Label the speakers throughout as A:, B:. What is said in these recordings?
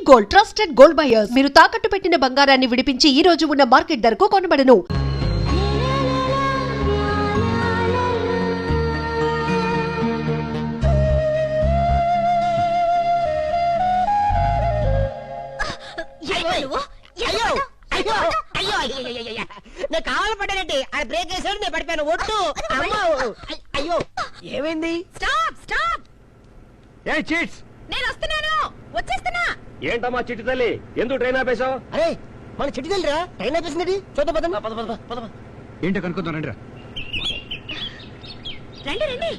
A: Gold trusted gold buyers మీరు తాకట్టు పెట్టిన బంగారాన్ని విడిపించి ఈ రోజు ఉన్న మార్కెట్ ధరకు కొనబడను.
B: నేను కావాలి పడ్డానంటే ఆ బ్రేక్ వేసాడు, నేను పడిపోయాను. ఒట్టు అయ్యో ఏమైంది?
C: Stop stop.
D: ఏ చీట్స్,
C: నేను వస్తున్నాను, వచ్చేస్తున్నా.
D: ఏంటమ్మా చిట్టి తల్లి, ఎందుకు ట్రైన్ ఆపేశావు?
B: అరే మన చిట్టి తల్లిరా, ట్రైన్ ఆపేసింది. చూద్దాం పదం.
D: ఏంటో కనుక్కుందాం రండి.
C: రండి రండి.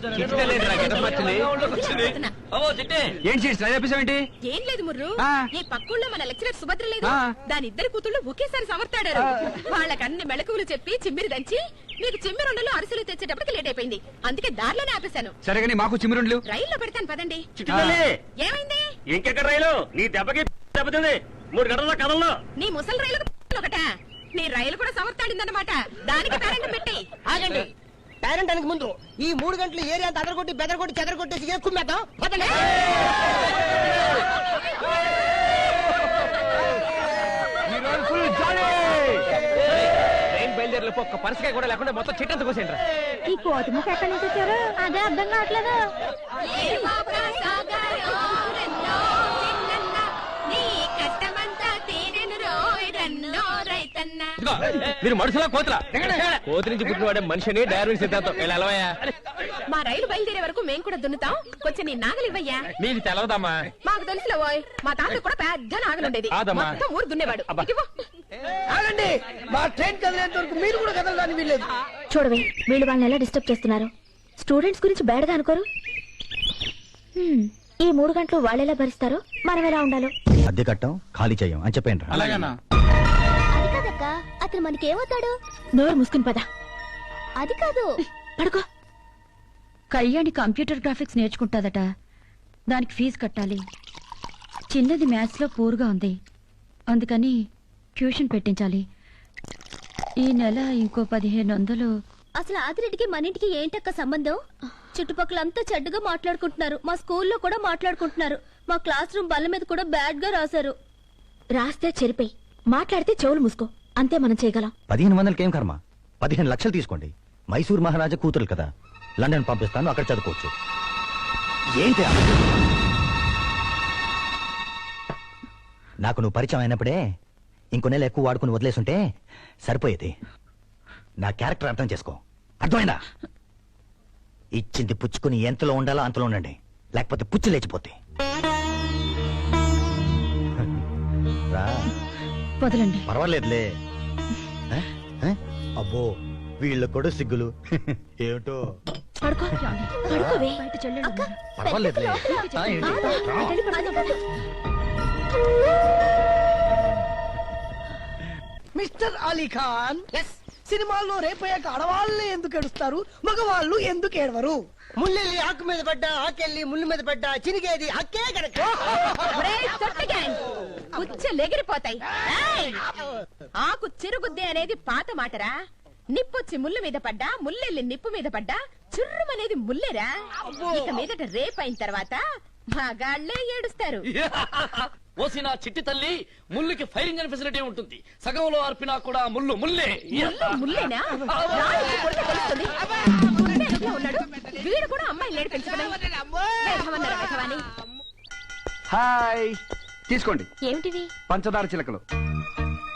D: ఏంటి చీట్స్ ట్రైన్ ఆపేసావేంటి?
C: ఏం లేదు ముర్రు, ఈ పక్కూళ్ళో మన లెక్చరర్ సుభద్ర లేదు, దాని ఇద్దరు కూతుళ్ళు ఒకేసారి సమర్తాడారు. వాళ్ళకి అన్ని మెళకువలు చెప్పి చిమ్మిరి దంచి మీకు చిమ్మిరుండలు అరిసెలు తెచ్చేటప్పటికి లేట్ అయిపోయింది. అందుకే దారిలోనే ఆపేశాను.
D: సరే కానీ మాకు చిమ్మిరుండ్లు
C: రైల్లో పెడతాను పదండి. ఏమైంది?
D: ఇంకెక్కడ రైలు? నీ దెబ్బకి దెబ్బతింది. 3 గంటల కదల్లో
C: నీ ముసలి రైలు ఒకట, నీ రైలు కూడా సమర్తాడిందన్నమాట. దానికి పేరెంట్ పెట్టి
B: ఆగండి. పేరెంట్ అనక ముందు ఈ 3 గంటలు ఏరియా అంతా అదరగొట్టి బెదరగొట్టి చెదరగొట్టేసి కుమ్మేద్దాం. పదండి.
D: ట్రైన్ బయలుదేరలేపు ఒక్క పరిస్థితి కూడా లేకుండా మొత్తం చిట్టంత కోసేంట్రా.
E: ఈ కోతి ముఖ ఎక్కడి నుంచి వచ్చారు? అదే అర్థం కావట్లేదు.
D: మీరు మనుషులా కోతులా? కోతి నుంచి పుట్టినవాడే మనిషిని డార్విన్ సిద్ధాంతం. వెళ్ళవయ్యా.
C: మా రైలు బయలుదేరే వరకు మేము కూడా దున్నుతాం. కొంచెం నీ నాగలి ఇవ్వయ్యా.
D: నీకు తెలవదమ్మా.
C: మాకు తెలుసులే ఓయ్, మా తాత కూడా పెద్ద నాగలుండేది, మొత్తం ఊరు దున్నేవాడు.
B: ఆగండి, మా ట్రైన్ కదిలేంత వరకు మీరు కూడా కదలడానికి వీల్లేదు.
E: చూడవే, వీళ్ళు వాళ్ళని ఎలా డిస్టర్బ్ చేస్తున్నారు. స్టూడెంట్స్ గురించి బేడగా అనుకోరు. ఈ 3 గంటలు వాళ్ళు ఎలా భరిస్తారో మనం ఎలా ఉండాలో.
F: అద్దె కట్టం ఖాళీ చెయ్యం అని చెప్పండి.
E: అది కాదక్క, అతను మనకేమవుతాడు? నోరు మూసుకుని పద. అది కాదు, పడుకో.
G: కళ్యాణి కంప్యూటర్ గ్రాఫిక్స్ నేర్చుకుంటాదట, దానికి ఫీజు కట్టాలి. చిన్నది మ్యాథ్స్ లో పూర్గా ఉంది, అందుకని ట్యూషన్ పెట్టించాలి. ఈ నెల ఇంకో 1500.
E: అసలు ఆదిరెడ్డికి మన ఇంటికి ఏంటక్క సంబంధం? చుట్టుపక్కలంతా చెడ్డగా మాట్లాడుకుంటున్నారు. మా స్కూల్లో కూడా మాట్లాడుకుంటున్నారు. మా క్లాస్ రూమ్ బల్ల మీద కూడా బ్యాడ్ గా రాశారు. రాస్తే చెరిపోయి, మాట్లాడితే చెవులు మూసుకో, అంతే మనం చేయగలం.
F: 1500 ఏం కర్మ, 15 లక్షలు తీసుకోండి. మైసూర్ మహారాజా కూతురు కదా, లండన్ పంపిస్తాను, అక్కడ చదువుకోవచ్చు. ఏంటి నాకు నువ్వు పరిచయం అయినప్పుడే ఇంకో నెల ఎక్కువ వాడుకుని వదిలేసుంటే సరిపోయేది. నా క్యారెక్టర్ అర్థం చేసుకో, అర్థమైందా? ఇచ్చింది పుచ్చుకుని ఎంతలో ఉండాలో అంతలో ఉండండి, లేకపోతే పుచ్చు లేచిపోతే.
G: వదలండి.
F: పర్వాలేదులే. అబ్బో వీళ్ళ కూడా సిగ్గులు ఏమిటో.
E: పడుకోవే.
F: పర్వాలేదులే.
B: మిస్టర్ అలీ ఖాన్, సినిమాల్లో రేపయ్యాక ఆడవాళ్ళే ఎందుకు ఏడుస్తారు, మగవాళ్ళు ఎందుకు ఏడవరు? ముల్లెల్లి ఆకు మీద పడ్డా, ఆకెళ్ళి ముళ్ళు మీద పడ్డా, చినిగేది హక్కే కనుక.
C: ఎగిరిపోతాయి. ఆకు చిరుగుద్ది అనేది పాత మాటరా. నిప్పొచ్చి ముళ్ళు మీద పడ్డా, ముల్లెల్లి నిప్పు మీద పడ్డా చుర్రుమనేది ముల్లేరా. ఇక మీదట రేపైన తర్వాత మగాళ్లే ఏడుస్తారు.
H: ఓసిన చిట్టి తల్లి, ముళ్ళుకి ఫైరింగ్ అనే ఫెసిలిటీ ఉంటుంది. సగంలో అర్పినా కూడా ముళ్ళు ముల్లే.
C: ముల్లేనా? ఉన్నాడు వీడు కూడా అమ్మాయి లేడు పెంచుకోవడం.
D: హాయ్, తీసుకోండి.
E: ఏమిటివి?
D: పంచదార చిలకలు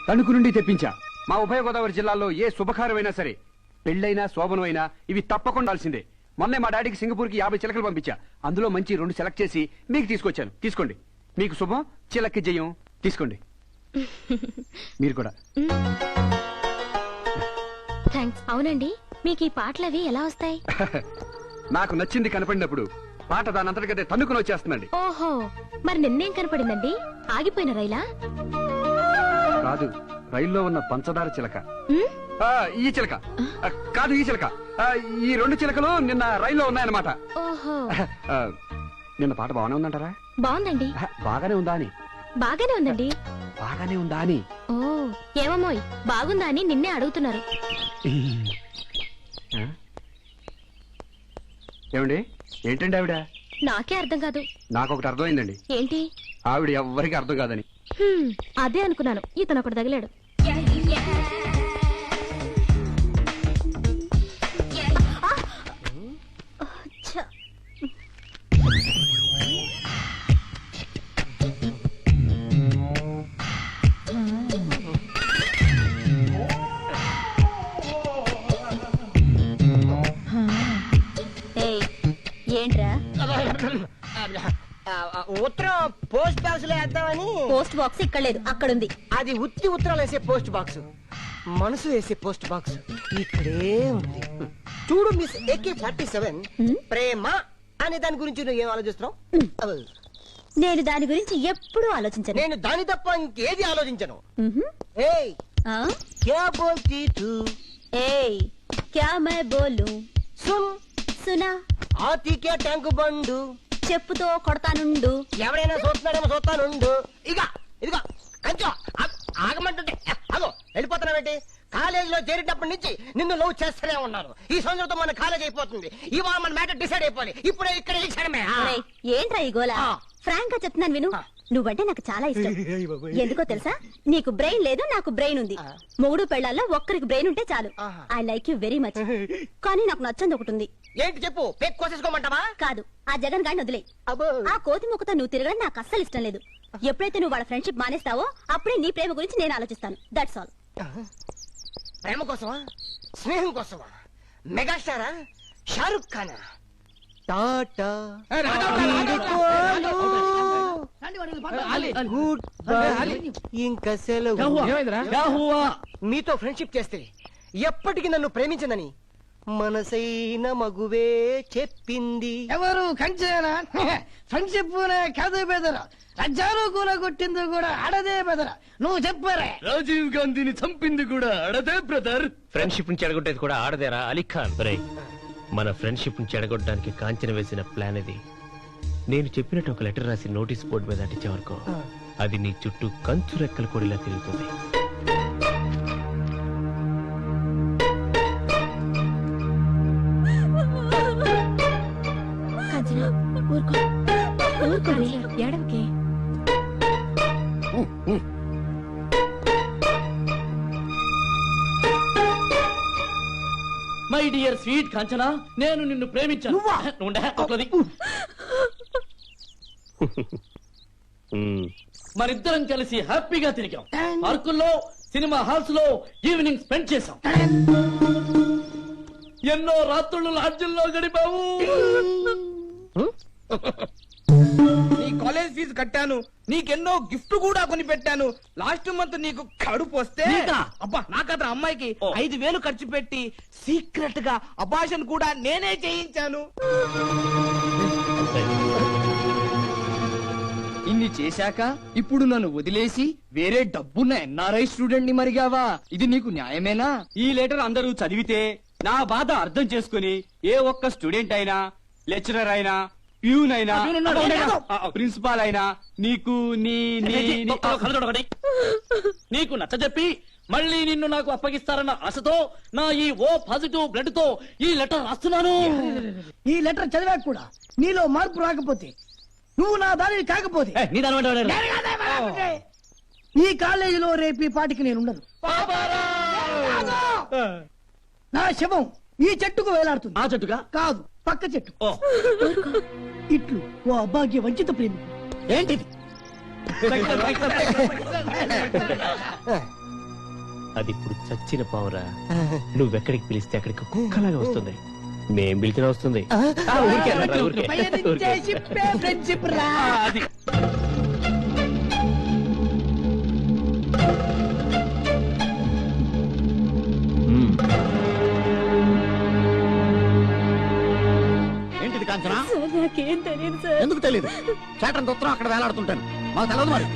D: తణుకు నుండి తెప్పించా. మా ఉభయ గోదావరి జిల్లాలో ఏ శుభకార్యమైనా సరే, పెళ్ళైనా శోభనమైనా ఇవి తప్పకుండా ఉండాల్సిందే. మొన్నే మా డాడీకి సింగపూర్ కి 50 చిలకలు పంపించా. అందులో మంచి 2 సెలెక్ట్ చేసి మీకు తీసుకొచ్చాను. తీసుకోండి. మీకు శుభం, చిలక్కి జయం. తీసుకోండి. మీరు కూడా.
E: థాంక్స్. అవునండి, మీకు ఈ పాటలవి ఎలా వస్తాయి?
D: నాకు నచ్చింది కనపడినప్పుడు పాట దానంతటికదే తన్నుకుని వచ్చేస్తుందండి.
E: ఓహో, మరి నిన్నేం కనపడిందండి? ఆగిపోయిన రైలా?
D: కాదు, రైల్లో ఉన్న పంచదార చిలక. ఈ చిలక కాదు, ఈ చిలక. ఈ 2 చిలకలు నిన్న రైల్లో ఉన్నాయన్నమాట.
E: ఓహో,
D: నిన్న పాట బాగానే ఉందంటారా?
E: బాగుందండి.
D: బాగానే ఉందా అని?
E: బాగానే ఉందండి.
D: బాగానే ఉందా అని?
E: ఓ, ఏమమ్మోయ్, బాగుందా అని నిన్నే అడుగుతున్నారు.
D: ఏమండి, ఏంటండి ఆవిడ?
E: నాకే అర్థం కాదు.
D: నాకొకటి అర్థమైందండి.
E: ఏంటి?
D: ఆవిడ ఎవ్వరికి అర్థం కాదని.
E: అదే అనుకున్నాను, ఇతను ఒకటి తగిలాడు. ఏంట్రా?
B: ఉత్తరం పోస్ట్ బాక్స్ లో వేద్దామని.
E: పోస్ట్ బాక్స్ ఇక్కడ లేదు, అక్కడ ఉంది.
B: అది ఉత్తి ఉత్తరాలు వేసే పోస్ట్ బాక్స్, మనసు వేసే పోస్ట్ బాక్స్ ఇక్కడే ఉంది. చూడు మిస్ AK-47 ప్రేమ అనే దాని గురించి నువ్వు ఏం ఆలోచిస్తున్నావు?
E: నేను దాని గురించి ఎప్పుడూ ఆలోచించను.
B: నేను దాని తప్ప ఇంకేది ఆలోచించను.
E: మ్హూ.
B: ఏయ్
E: ఆ?
B: క్యా బోల్తీ తూ?
E: ఏయ్ క్యా మై బోలు?
B: సున్
E: సునా?
B: ఆతి క్యా ట్యాంకు బండు?
E: చెప్పుతో కొడతానుండు.
B: ఎవడైనా చూస్తున్నాడేమో చూస్తానుండు. ఇదిగో కంచో ఆగమంటుంటే అగో వెళ్ళిపోతున్నావేంటి? కాలేజీలో చేరేటప్పటి నుంచి నిన్ను లవ్ చేస్తూనే ఉన్నాను. ఈ సంవత్సరంతో మన కాలేజ్ అయిపోతుంది. ఇవాళ మన మ్యాటర్ డిసైడ్ అయిపోవాలి. ఇప్పుడే ఇక్కడ ఈ క్షణమే.
E: ఒరేయ్, ఏంట్రా ఈ గోల? ఫ్రాంక్ గా చెప్తున్నాను విను. నువ్వంటే నాకు చాలా ఇష్టం. ఎందుకో తెలుసా? నీకు బ్రెయిన్ లేదు, నాకు బ్రెయిన్ ఉంది. మొగుడు పెళ్ళాల్లో ఒక్కరికి బ్రెయిన్ ఉంటే చాలు. I like you very much. కానీ నాకు నచ్చంది ఒకటి ఉంది.
B: ఏంటి చెప్పు? పేక్ కోసేసుకోమంటావా?
E: కాదు, ఆ జగన్ గాడిని వదిలే. ఆ కోతి ముక్కతో నువ్వు తిరగడం నాకు అస్సలు ఇష్టం లేదు. ఎప్పుడైతే నువ్వు వాళ్ళ ఫ్రెండ్షిప్ మానేస్తావో అప్పుడే నీ ప్రేమ గురించి నేను ఆలోచిస్తాను. That's all.
B: ప్రేమ కోసమా? స్నేహం కోసమా? మెగాస్టారా? షారుఖ్ ఖానా? టాటా గుడ్ బై, ఇంకా సెలవు. మీతో ఫ్రెండ్షిప్ చేస్తే ఎప్పటికీ నన్ను ప్రేమించనని మనసైన మగువే చెప్పింది. ఎవరు? కంచేనా? ఫ్రెండ్షిప్ కాదు బెదరా, రజ్జాలు కూలగొట్టింది కూడా ఆడదే బెదరా. నువ్వు చెప్పరే.
H: రాజీవ్ గాంధీని చంపింది కూడా ఆడదే బ్రదర్.
I: ఫ్రెండ్షిప్ ని చెడగొట్టేది కూడా ఆడదేరా అలీఖాన్. మన ఫ్రెండ్షిప్ ని చెడగొట్టడానికి కాంచన వేసిన ప్లాన్ ఇది. నేను చెప్పినట్టు ఒక లెటర్ రాసి నోటీస్ బోర్డు మీద అంటించే వరకు అది నీ చుట్టూ కంచు రెక్కల కొడిలా తిరుగుతుంది.
E: ఎడవకే.
H: మై డియర్ స్వీట్ కాంచనా, నేను నిన్ను ప్రేమించాను. ఉండే, ఒక్కది. మరిద్దరం కలిసి హ్యాపీగా తిరిగాం. పార్కుల్లో, సినిమా హాల్స్ లో ఈవినింగ్ స్పెండ్ చేశాం. ఎన్నో రాత్రులు లాడ్జిల్లో గడిపావు.
J: నీ కాలేజ్ ఫీజు కట్టాను, నీకెన్నో గిఫ్ట్ కూడా కొని పెట్టాను. లాస్ట్ మంత్ నీకు కడుపు వస్తే అబ్బా నాకత్ర అమ్మాయికి 5,000 ఖర్చు పెట్టి సీక్రెట్ గా అబార్షన్ కూడా నేనే చేయించాను. ఇన్ని చేశాక ఇప్పుడు నన్ను వదిలేసి వేరే డబ్బున్న NRI స్టూడెంట్ ని మరిగావా? ఇది నీకు న్యాయమేనా?
D: ఈ లెటర్ అందరూ చదివితే నా బాధ అర్థం చేసుకుని ఏ ఒక్క స్టూడెంట్ అయినా, లెక్చరర్ అయినా, ప్యూన్ అయినా, ప్రిన్సిపాల్ అయినా నీకు
H: నీకు నచ్చజెప్పి మళ్ళీ నిన్ను నాకు అప్పగిస్తారన్న ఆశతో నా ఈ ఓ పాజిటివ్ బ్లడ్ తో ఈ లెటర్ రాస్తున్నాను.
B: ఈ లెటర్ చదివాక కూడా నీలో మార్పు రాకపోతే, నువ్వు నా దానిని కాకపోతే ఈ కాలేజీలో రేపు ఈ పాటికి నేను ఉండను. నా శవం ఈ చెట్టుకు వేలాడుతుంది.
H: ఆ చెట్టుగా?
B: కాదు, పక్క చెట్టు. ఇట్లు ఓ అభాగ్య వంచిత ప్రేమికుడు.
H: ఏంటిది?
I: అది ఇప్పుడు చచ్చిన పావురా. నువ్వెక్కడికి పిలిస్తే అక్కడికి కుక్కలాగా వస్తుంది. మేం పిలిచిన వస్తుంది.
B: ఫ్రెండ్షిప్ రా.
F: ఏంటిది కాంచనా?
E: నాకేం తెలియదు సార్.
F: ఎందుకు తెలియదు? చాటన్ ఉత్తరం అక్కడ వేలాడుతుంటాను, మాకు తెలియదు మరి.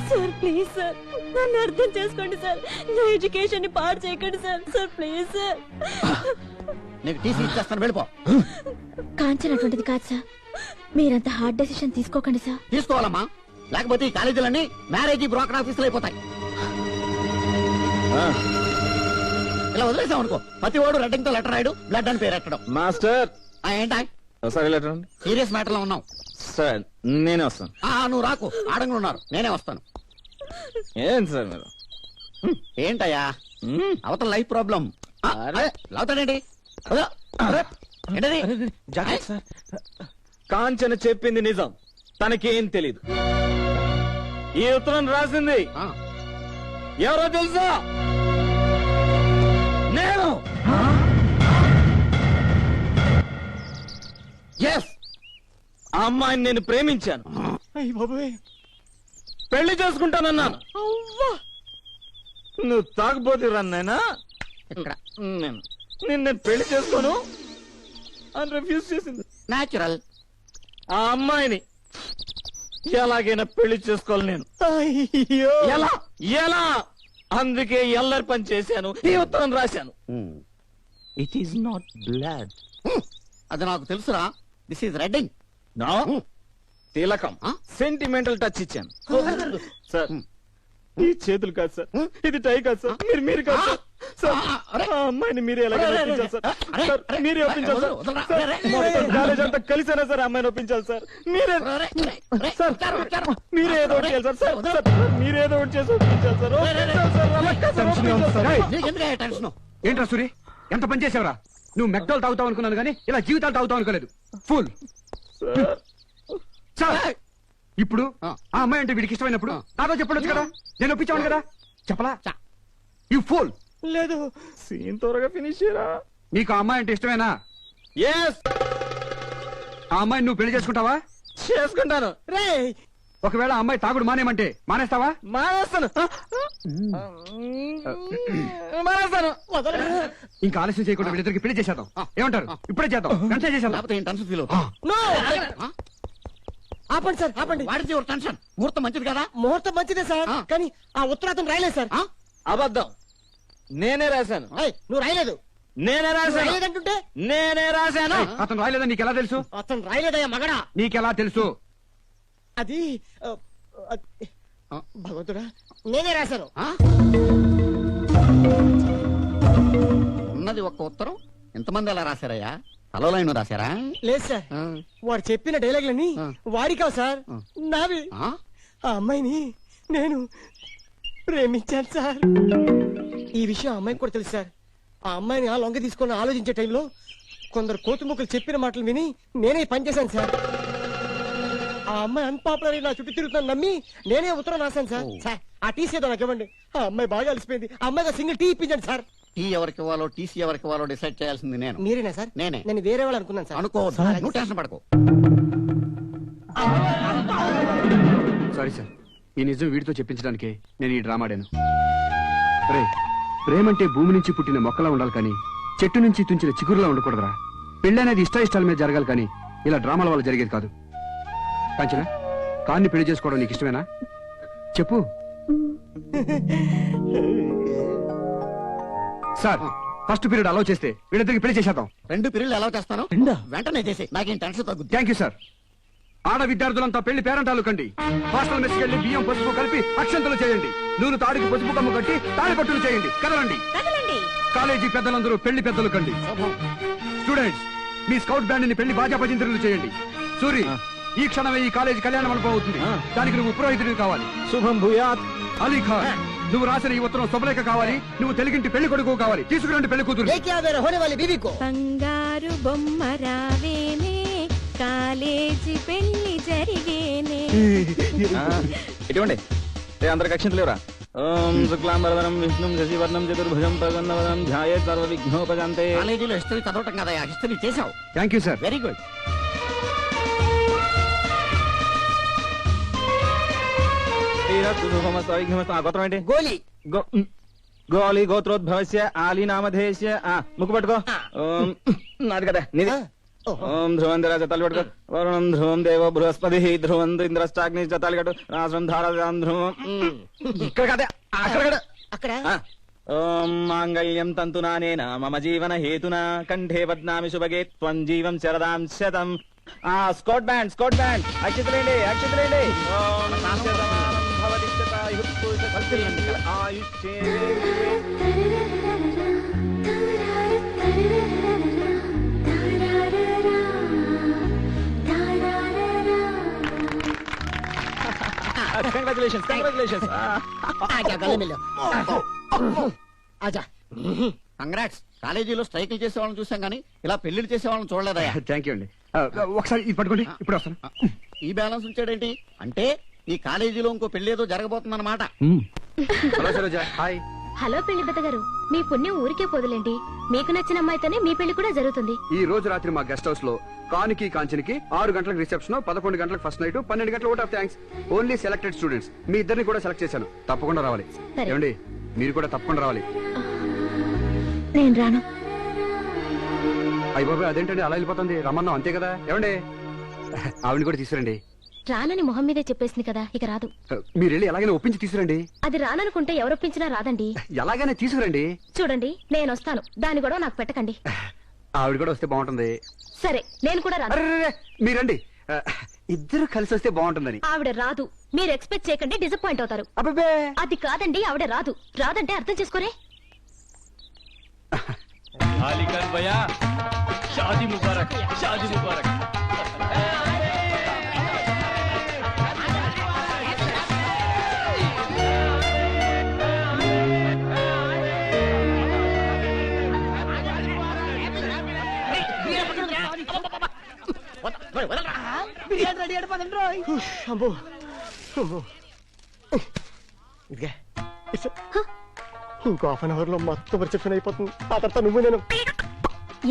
E: సార్ ప్లీజ్ సార్, నన్ను అర్థం చేసుకోండి సార్. నా ఎడ్యుకేషన్ ని పాడు చేయకండి సార్. Sir please sir.
F: నీకు టీసీ ఇచ్చేస్తాను, వెళ్ళిపో.
E: కాంచన అటువంటిది కాదు సార్. మీరంత హార్డ్ డెసిషన్ తీసుకోకండి సార్.
F: తీసుకోవాలమ్మా, లేకపోతే ఈ కాలేజీలన్నీ మ్యారేజ్ బ్రోకర్ ఆఫీసులు అయిపోతాయి. ఇలా వదిలేసాం అనుకో, ప్రతి వాడు రెడ్డింగ్ తో లెటర్ రాయడు, బ్లడ్ అని పేరు ఎట్టడం.
I: మాస్టర్
F: ఏంటా
I: ఒకసారి లెటర్
F: సీరియస్ మ్యాటర్ లో ఉన్నాం.
J: సార్ నేనే వస్తాను.
K: నువ్వు రాకు, ఆడంగా ఉన్నారు, నేనే వస్తాను.
J: ఏం సార్ మీరు?
K: ఏంటయ్యా అవతల లైఫ్ ప్రాబ్లం? లావుతాడేంటి?
J: జాగ్రత్త సార్. కాంచన చెప్పింది నిజం, తనకేం తెలీదు. ఈ ఉత్తరం రాసింది ఎవరో తెలుసా? నేను. ఎస్, ఆ అమ్మాయిని నేను ప్రేమించాను. పెళ్లి చేసుకుంటానన్నాను. నువ్వు తాగబోతు రన్నైనా
K: ఇక్కడ
J: నేను పెళ్లి చేసుకోను అని రిఫ్యూజ్ చేసింది.
K: న్యాచురల్.
J: ఆ అమ్మాయిని ఎలాగైనా పెళ్లి చేసుకోవాలి నేను. ఎలా ఎలా అందుకే ఎల్లరి పని చేశాను, ఈ ఉత్తరం రాశాను.
K: It is not blood. అది నాకు తెలుసురా. This is రెడ్డింగ్.
J: తిలకం, సెంటిమెంటల్ టచ్ ఇచ్చాను. సార్ ఈ చేతులు కాదు సార్, ఇది టై కాదు సార్, మీరు కాదు సార్. సార్ ఆ అమ్మాయిని మీరే ఎలాగైనా ఒప్పించాలి సార్. సార్ మీరే ఒప్పించాలి సార్. మొత్తం కాలేజ్ అంతా కలిసేనా సార్ అమ్మాయిని ఒప్పించాలి సార్. మీరే సార్, మీరే ఏదో ఒకటి చేయాలి సార్. సార్ మీరే ఏదో ఒకటి చేసి ఒప్పించాలి సార్.
K: టెన్షన్.
D: ఏంట్రా సూరి, ఎంత పని చేసావురా? నువ్వు మెక్డోల్ తాగుతావు అనుకున్నాను కానీ ఇలా జీవితాలు తాగుతావు అనుకోలేదు. ఫుల్. సార్ ఇప్పుడు ఆ అమ్మాయి అంటే వీడికి ఇష్టమైనప్పుడు నాతో చెప్పడొచ్చు కదా, నేను ఒప్పించాను కదా. చెప్పలా? You full.
J: లేదు, సీన్ త్వరగా ఫినిష్ చేయరా.
D: నీకు ఆ అమ్మాయి అంటే ఇష్టమేనా?
J: ఎస్.
D: ఆ అమ్మాయిని నువ్వు పెళ్లి చేసుకుంటావా?
J: చేసుకుంటాను. రే,
D: ఒకవేళ ఆ అమ్మాయి తాగుడు మానేమంటే మానేస్తావా?
J: మానేస్తాను. మానేస్తాను.
D: ఇంకా ఆలస్యం చేయకుండా వీళ్ళిద్దరికి పెళ్లి చేసేద్దాం. ఏమంటారు? ఇప్పుడే చేద్దాం, వెంటనే చేసేద్దాం.
K: టెన్షన్ ఫీల్
B: ఆపండి సార్, ఆపండి.
K: వాడితే టెన్షన్. ముహూర్తం మంచిది కదా?
B: ముహూర్తం మంచిదే సార్, కానీ ఆ ఉత్తరాతం రాయలేదు సార్.
J: అబద్ధం, నేనే రాశాను.
B: నువ్వు రాయలేదు.
J: నేనే రాశాను.
B: రాయలేదంటుంటే
J: నేనే రాశాను.
D: అతను రాయలేదని నీకెలా తెలుసు?
B: అతను రాయలేదయ్యా మగడా.
D: నీకెలా తెలుసు?
B: అది భగవంతుడా, నేనే రాశాను.
K: ఉన్నది ఒక్క ఉత్తరం, ఎంతమంది అలా రాశారయ్యా? తలలైన రాశారా?
B: లేదు సార్, వాడు చెప్పిన డైలాగులన్నీ వాడి కావు సార్, నావి. ఆ అమ్మాయిని నేను ప్రేమించాను సార్. ఈ విషయం ఆ అమ్మాయికి కూడా తెలుసు సార్. ఆ అమ్మాయిని ఆ లొంగ తీసుకొని ఆలోచించే టైంలో కొందరు కోతుముక్కలు చెప్పిన మాటలు విని నేనే పనిచేశాను సార్. ఆ అమ్మాయి అన్పాపులర్ నా చుట్టూ తిరుగుతాను నమ్మి నేనే ఉత్తరం రాశాను సార్. సార్ ఆ టీసీ ఏదో నాకు ఇవ్వండి. ఆ అమ్మాయి బాగా అలసిపోయింది. ఆ అమ్మాయిగా సింగిల్ టీ ఇప్పించండి సార్.
K: టీ ఎవరికి ఇవ్వాలో, టీసీ ఎవరికి ఇవ్వాలో డిసైడ్ చేయాల్సింది నేను.
B: మీరేనా సార్?
K: నేనే.
B: నేను వేరే వాళ్ళు అనుకున్నాను సార్.
K: అనుకో, నువ్వు టెన్షన్ పడకు.
D: సారీ సార్, ఈ నిజం వీడితో చెప్పించడానికి నేను ఈ డ్రామా ఆడాను. రే, ప్రేమంటే భూమి నుంచి పుట్టిన మొక్కలా ఉండాలి కానీ చెట్టు నుంచి తుంచిన చిగురులా ఉండకూడదురా. పెళ్లి అనేది ఇష్టాయిష్టాల మీద జరగాలి కానీ ఇలా డ్రామాల వల్ల జరిగేది కాదు. కాంచనా, కాన్ని పెళ్లి చేసుకోవడం నీకు ఇష్టమేనా? చెప్పు. సార్ ఫస్ట్ పీరియడ్ అలౌ చేస్తే వీళ్ళిద్దరికి పెళ్లి చేసేద్దాం.
K: 2 పీరియడ్లు అలౌ చేస్తాను, వెంటనే చేసి నాకేం టెన్షన్ తగ్గుద్ది.
D: Thank you sir. ఆడ విద్యార్థులంతా పెళ్లి పేరంటాలు కండి. హాస్టల్ మెస్కి వెళ్ళి బియ్యం పసుపు కలిపి అక్షంతలు చేయండి. నూనె తాడికి పసుపు కమ్ము కట్టి తాడి పట్టులు చేయండి. కదలండి. కాలేజీ పెద్దలందరూ పెళ్లి పెద్దలు కండి. స్టూడెంట్స్, మీ స్కౌట్ బ్యాండ్ ని పెళ్లి బాజా భజంత్రులు చేయండి. సూరి, ఈ క్షణమే ఈ కాలేజీ కళ్యాణ మండపం అవుతుంది. దానికి నువ్వు పురోహితుడివి కావాలి.
J: శుభం భూయాత్.
D: అలీ ఖాన్, నువ్వు రాసిన ఈ ఉత్తరం శుభలేఖ కావాలి. నువ్వు తెలుగింటి పెళ్లి కొడుకు కావాలి. తీసుకురండి పెళ్లి కూతురు.
C: బంగారు బొమ్మ రావేనే, కాలేజీ పెళ్లి జరిగేనే.
J: ఇటువంటి అందరికి అక్షంతలు లేవరా? ఓం శుక్లాంబరధరం విష్ణుం శశివర్ణం చతుర్భుజం ప్రసన్నవదనం ధ్యాయేత్ సర్వ విఘ్నోపశాంతే.
K: కాలేజీలో హిస్టరీ చదవటం కదా, హిస్టరీ చేసావు.
D: Thank you sir.
K: Very good.
J: గోత్రం ఏంటి?
B: గోలి.
J: గోళి గోత్రోద్భవస్య ఆలి నామధేయస్య. ముక్కు పట్టుకో. నాది కదా నీది. ఓం ధ్రువం ధర జతాలు పట్టుకో. వరుణం ధ్రువం దేవో బృహస్పతి ధ్రువం ఇంద్రష్టాగ్ని జతాలు కట్టు. రాష్ట్రం ధారాం ధ్రువం. ఇక్కడ కదా, అక్కడ కదా,
B: అక్కడ.
J: ఓం మాంగళ్యం తంతునానేన మమ జీవన హేతునా కంఠే బధ్నామి శుభగే త్వం జీవం శరదాం శతం. స్కౌట్ బ్యాండ్, స్కౌట్ బ్యాండ్, అక్షతలేండి, అక్షతలేండి. ఓం నాస్యసమానం భవతి శతాయుః ఆయుష్యే.
B: ఆజా
K: కంగ్రాట్స్. కాలేజీలో స్ట్రైకులు చేసే వాళ్ళని చూసాం కానీ ఇలా పెళ్లిళ్ళు చేసే వాళ్ళని చూడలేదయ్యా.
D: థ్యాంక్ యూ అండి. ఒకసారి ఇది పట్టుకోండి, ఇప్పుడు వస్తాను.
K: ఈ బ్యాలెన్స్ ఉంచాడేంటి అంటే ఈ కాలేజీలో ఇంకో పెళ్లి ఏదో జరగబోతుందన్నమాట.
D: Hello Saroja, hi.
E: హలో పెళ్లి పెద్ద గారు, మీ పుణ్యం ఊరికే పోదులేండి. మీకు నచ్చిన అమ్మాయితోనే మీ పెళ్లి కూడా జరుగుతుంది.
D: ఈ రోజు రాత్రి మా గెస్ట్ హౌస్ లో కానికి కాంచనికి 6 గంటలకు రిసెప్షన్, 11 గంటలకు ఫస్ట్ నైట్, 12 గంటలకు vote of thanks. Only selected students. మీ ఇద్దరిని కూడా సెలెక్ట్ చేశాను, తప్పకుండా రావాలి.
E: సరే.
D: ఏమండి, మీరు కూడా తప్పకుండా రావాలి.
E: నేను రాను.
D: అయ్య బాబాయ్, అదేంటండి అలా వెళ్ళిపోతుంది? రమ్మన్నాం అంతే కదా. ఏమండి, ఆవిడ కూడా తీసుకురండి.
E: రానని మొహం మీదే చెప్పేసింది కదా, ఇక రాదు.
D: మీరు వెళ్ళి ఎలాగైనా ఒప్పించి తీసుకురండి.
E: అది రాననుకుంటే ఎవరొప్పించినా రాదండి.
D: ఎలాగైనా తీసుకురండి.
E: చూడండి, నేను వస్తాను, దాని కూడా నాకు పెట్టకండి.
D: ఆవిడ కూడా వస్తే బాగుంటుంది.
E: సరే, నేను కూడా రాను.
D: అర్రే, మీరండి. ఇద్దరు కలిసి వస్తే బాగుంటుందని.
E: ఆవిడ రాదు, మీరు ఎక్స్పెక్ట్ చేయకండి, డిసప్పాయింట్ అవుతారు.
D: అబ్బే,
E: అది కాదండి, ఆవిడ రాదు. రాదంటే అర్థం చేసుకోరే.
I: షాదీ ముబారక్, షాదీ ముబారక్.
B: బిర్యానీ రెడీ అయిపోతుంది రోయ్. అమ్మో అమ్మో. ఇదిగే ఇంకో హాఫ్ అన్ అవర్ లో మొత్తం రిసెప్షన్ అయిపోతుంది. ఆ తర్వాత నువ్వు నేను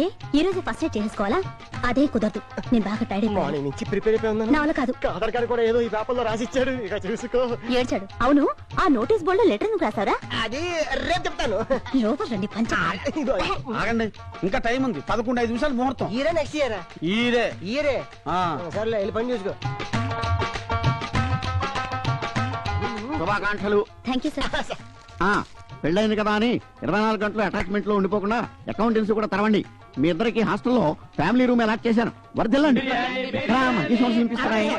E: ఏ ఈ రోజు ఫస్ట్ నైట్ చేసుకోవాలా? అదే కుదరదు, నేను బాగా టైర్డ్ అయిపోయాను.
B: మార్నింగ్ నుంచి ప్రిపేర్ అయిపోయి ఉన్నాను.
E: నా వల్ల కాదు.
B: ఆధార్ కార్డు కూడా ఏదో ఈ పేపర్లో రాసిచ్చాడు, ఇక చూసుకో.
E: ఏడ్చాడు. అవును, ఆ నోటీస్ బోర్డు లో లెటర్ నువ్వు రాసావరా?
B: అది రేపు చెప్తాను.
E: లోపల రండి, పంచ.
J: ఆగండి, ఇంకా టైం ఉంది. 11-5 నిమిషాలు ముహూర్తం.
B: ఈరే నెక్స్ట్ ఇయర్ ఈరే సర్లే, వెళ్ళి పని చూసుకో.
K: శుభాకాంక్షలు.
E: Thank you sir.
K: పెళ్ళైంది కదా అని 24 గంటలు అటాచ్మెంట్ లో ఉండిపోకుండా అకౌంటెన్సీ కూడా తెరవండి. మీ ఇద్దరికి హాస్టల్లో ఫ్యామిలీ రూమ్ అలాట్ చేశాను, వర్దిల్లండి. మంచి సోర్స్ వినిపిస్తున్నాయి.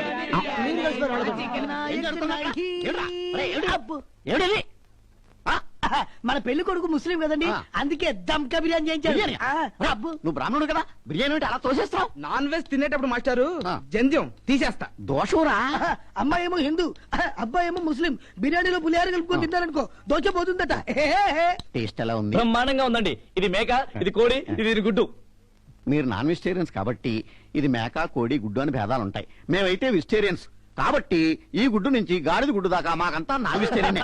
B: మన పెళ్లి కొడుకు ముస్లిం కదండి, అందుకే దమ్కా బిర్యానీ చేయించాడు.
K: నువ్వు బ్రాహ్మణుడు కదా, బిర్యానీ అంటే అలా తోసేస్తావు.
J: నాన్ వెజ్ తినేటప్పుడు మాస్టారు జంధ్యం తీసేస్తా.
K: దోషంరా.
B: అమ్మాయి ఏమో హిందూ, అబ్బాయి ఏమో ముస్లిం. బిర్యానీలో పులిహార కలుపుకొని తిన్నారనుకో దోచపోతుందట.
K: టేస్ట్ ఎలా ఉంది?
H: బ్రహ్మాండంగా ఉందండి. ఇది మేక, ఇది కోడి, ఇది గుడ్డు.
K: మీరు నాన్ వెజిటేరియన్స్ కాబట్టి ఇది మేక, కోడి, గుడ్డు అని భేదాలు ఉంటాయి. మేమైతే వెజిటేరియన్స్ కాబట్టి ఈ గుడ్డు నుంచి గాడిద గుడ్డు దాకా మాకంతా నాన్ వెజిటేరియన్.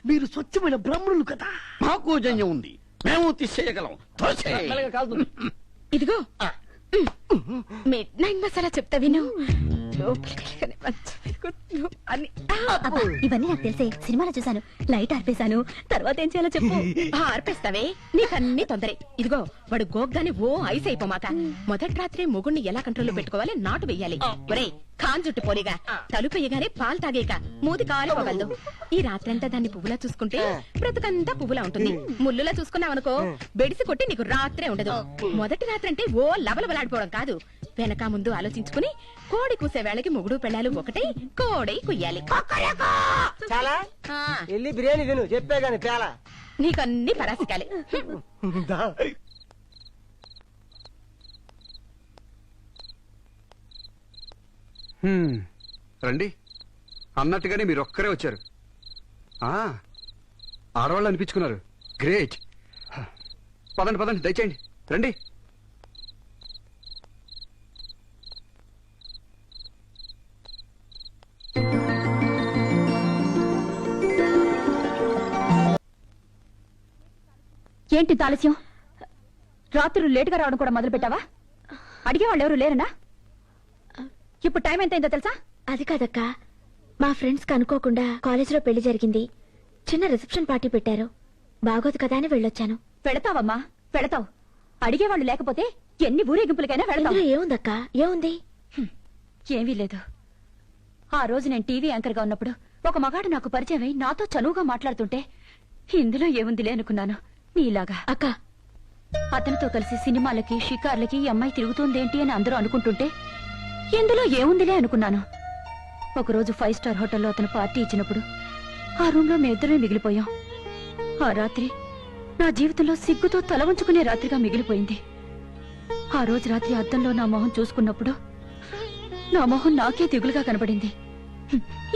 B: మీరు స్వచ్ఛమైన బ్రాహ్మణులు కదా.
K: మాకు జన్యం ఉంది, మేము తీసేయగలం.
C: ఇదిగో మిడ్ నైట్ మసాలా చెప్తా విను. లోపలికి మంచం మీద కూర్చో అని.
E: అబ్బా, ఇవన్నీ నాకు తెలిసే, సినిమాలో చూసాను. లైట్ ఆర్పేశాను, తర్వాత ఏం చేయాలో చెప్పు.
C: ఆర్పేస్తావే, నీకన్నీ తొందరే. ఇదిగో వాడు గోగ్గాని ఓ ఐస్ అయిపోమాక. మొదటి రాత్రి మొగుణ్ణి ఎలా కంట్రోల్లో పెట్టుకోవాలి, నాటు వెయ్యాలి. ఒరే ఖాన్ జుట్టు పోలిగా తలుపెయ్యగానే పాలు తాగేక మూతి కాలిపోగలదు. ఈ రాత్రంతా దాన్ని పువ్వులా చూసుకుంటే బ్రతుకంతా పువ్వులా ఉంటుంది. ముల్లులా చూసుకున్నావనుకో బెడిసి కొట్టి నీకు రాత్రే ఉండదు. మొదటి రాత్రి అంటే ఓ లబలబలాడిపోవడం కాదు, వెనక ముందు ఆలోచించుకుని కోడి కూసే వేళకి మొగుడు పెళ్ళాలు ఒకటే కోడై కుయ్యాలి.
B: చాలా వెళ్ళి బిర్యానీ తిను, చెప్పే గాని తేలా.
C: నీకన్నీ పరాసికాలే.
D: రండి, అన్నట్టుగానే మీరు ఒక్కరే వచ్చారు. ఆడవాళ్ళు అనిపించుకున్నారు. గ్రేట్. పదండి పదండి, దయచేయండి, రండి.
G: ఏంటి ఆలస్యం? రాత్రులు లేటుగా రావడం కూడా మొదలు పెట్టావా? అడిగేవాళ్ళు ఎవరు లేరనా? ఇప్పుడు టైం ఎంతైందో తెలుసా?
E: అది కాదక్క, మా ఫ్రెండ్స్ అనుకోకుండా కాలేజీలో పెళ్లి జరిగింది. చిన్న రిసెప్షన్ పార్టీ పెట్టారు, బాగోదు కదా అని వెళ్ళొచ్చాను.
G: పెడతావమ్మా, పెడతావు. అడిగేవాళ్ళు లేకపోతే ఎన్ని ఊరేగింపులకైనా వెళతావు.
E: ఏముందక్క, ఏముంది?
G: ఏమీ లేదు. ఆ రోజు నేను టీవీ యాంకర్ గా ఉన్నప్పుడు ఒక మగాడు నాకు పరిచయం అయి నాతో చనువుగా మాట్లాడుతుంటే ఇందులో ఏముందిలే అనుకున్నాను. నీలాగా
E: అక్క,
G: అతనితో కలిసి సినిమాలకి షికార్లకి ఈ అమ్మాయి తిరుగుతోందేంటి అని అందరూ అనుకుంటుంటే ఇందులో ఏముందిలే అనుకున్నాను. ఒకరోజు 5 స్టార్ హోటల్లో అతను పార్టీ ఇచ్చినప్పుడు ఆ రూమ్ లో మేమిద్దరమే మిగిలిపోయాం. ఆ రాత్రి నా జీవితంలో సిగ్గుతో తల వంచుకునే రాత్రిగా మిగిలిపోయింది. ఆ రోజు రాత్రి అద్దంలో నా మొహం చూసుకున్నప్పుడు నా మొహం నాకే దిగులుగా కనబడింది.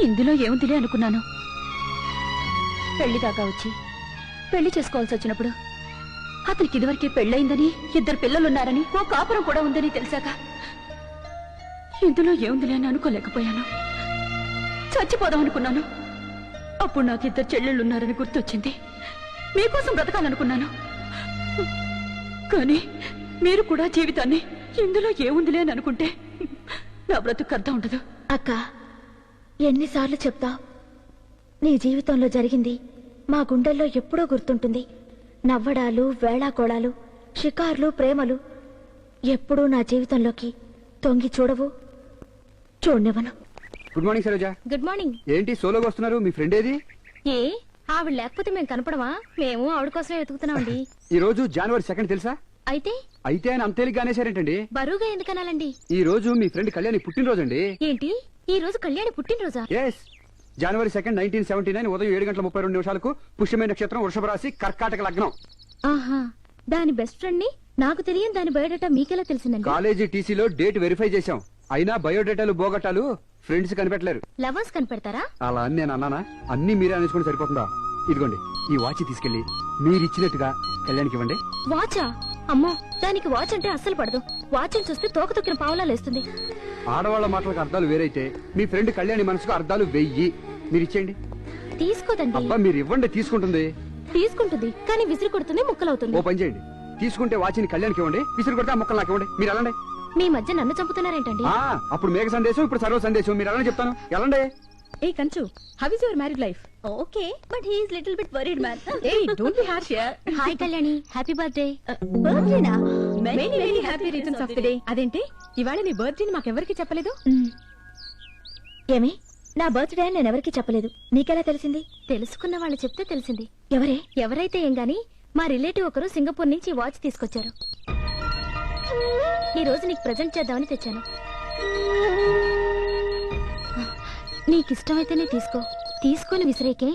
G: ఇందులో ఏముందిలే అనుకున్నాను. పెళ్లి దాకా వచ్చి పెళ్లి చేసుకోవాల్సి వచ్చినప్పుడు అతనికి ఇదివరకే పెళ్ళయిందని, 2 పిల్లలున్నారని, ఓ కాపురం కూడా ఉందని తెలిసాక ఇందులో ఏముందిలే అని అనుకోలేకపోయాను. చచ్చిపోదాం అనుకున్నాను. అప్పుడు నాకు 2 చెల్లెళ్ళున్నారని గుర్తొచ్చింది. మీకోసం బ్రతకాలనుకున్నాను. కానీ మీరు కూడా జీవితాన్ని ఇందులో ఏముందిలే అని అనుకుంటే నా బ్రతుకు అర్థం ఉండదు.
E: అక్క, ఎన్నిసార్లు చెప్తా, నీ జీవితంలో జరిగింది మా గుండెల్లో ఎప్పుడూ గుర్తుంటుంది. నవ్వడాలు, వేళాకోళాలు, షికార్లు, ప్రేమలు ఎప్పుడూ నా జీవితంలోకి తొంగి చూడవు, చూడనివ్వను.
D: Good morning Saroja.
E: Good morning.
D: ఏంటి సోలోగా వస్తున్నారు? మీ ఫ్రెండ్ ఏది?
E: ఏ ఆవిడ లేకపోతే మేము కనపడమా? మేము ఆవిడ కోసమే వెతుకుతున్నామండి.
D: ఈ రోజు జనవరి 2 తెలుసా?
E: అయితే
D: ఆయన అంత తేలిగ్గా అనేసారేంటండి?
E: బరువుగా ఎందుకనాలండి?
D: ఈ రోజు మీ ఫ్రెండ్ కళ్యాణి పుట్టినరోజు అండి.
E: ఏంటి, ఈ రోజు కళ్యాణి పుట్టినరోజా?
D: ఎస్, జనవరి 2, 1979 ఉదయం 7:32 పుష్యమే నక్షత్రం, వృషభ రాశి, కర్కాటక లగ్నం.
E: ఆహా, దాని బెస్ట్ ఫ్రెండ్ ని నాకు తెలియని దాని బయోడేటా మీకెలా తెలిసిందండి?
D: కాలేజీ టీసీలో డేట్ వెరిఫై చేశాం. అయినా బయోడేటాలు బోగటాలు ఫ్రెండ్స్ కనిపెట్టలేరు.
E: లవర్స్ కనిపెడతారా?
D: అలా అని నేను అన్నానా? అన్ని మీరే అనేసుకుని సరిపోతుందా? ఇదిగోండి, ఈ వాచ్ తీసుకెళ్లి మీరిచ్చినట్టుగా కళ్యాణ్కి ఇవ్వండి.
E: వాచా? అమ్మో, దానికి వాచ్ అంటే అస్సలు పడదు. వాచ్ని చూస్తే తోక తొక్కిన పావులాలేస్తుంది.
D: ఆడవాళ్ల మాటలకు అర్థాలు వేరైతే మీ ఫ్రెండ్ కళ్యాణి మనసుకు అర్థాలు 1000. మీరు ఇచ్చేయండి.
E: తీసుకోదండి.
D: అబ్బా, మీరు ఇవ్వండి. తీసుకుంటుంది.
E: తీసుకుంటుంది, కానీ విసిరి కొడుతుంది, ముక్కలవుతుంది.
D: ఓ పని చేయండి, తీసుకుంటే వాచిని కళ్యాణ్కి ఇవ్వండి, విసిరి కొడితే ఆ ముక్కలు నాకు ఇవ్వండి. మీరు వెళ్ళండి.
E: మీ మధ్య నన్ను చంపుతున్నారేంటండి?
D: అప్పుడు మేఘ సందేశం, ఇప్పుడు సర్వ సందేశం. మీరు వెళ్ళని చెప్తాను. వెళ్ళండి.
C: Hey Kanchu, how is your married life?
E: Okay, but he is little bit worried man.
C: Hey don't be harsh here.
E: Hi Kalyani, happy birthday.
C: బర్త్డేనా? Many many happy returns of the day. అదేంటి ఇవాళ నీ బర్త్డేని మాకెవరికి చెప్పలేదు?
E: ఏమి, నా బర్త్డే అని నేనెవరికి చెప్పలేదు. నీకెలా తెలిసింది? తెలుసుకున్న వాళ్ళు చెప్తే తెలిసింది. ఎవరైతే ఏం గాని మా రిలేటివ్ ఒకరు సింగపూర్ నుంచి వాచ్ తీసుకొచ్చారు. ఈ రోజు నీకు ప్రెజెంట్ చేద్దామని తెచ్చాను. నీకిష్టమైతేనే తీసుకో, తీసుకొని విసిరేకే.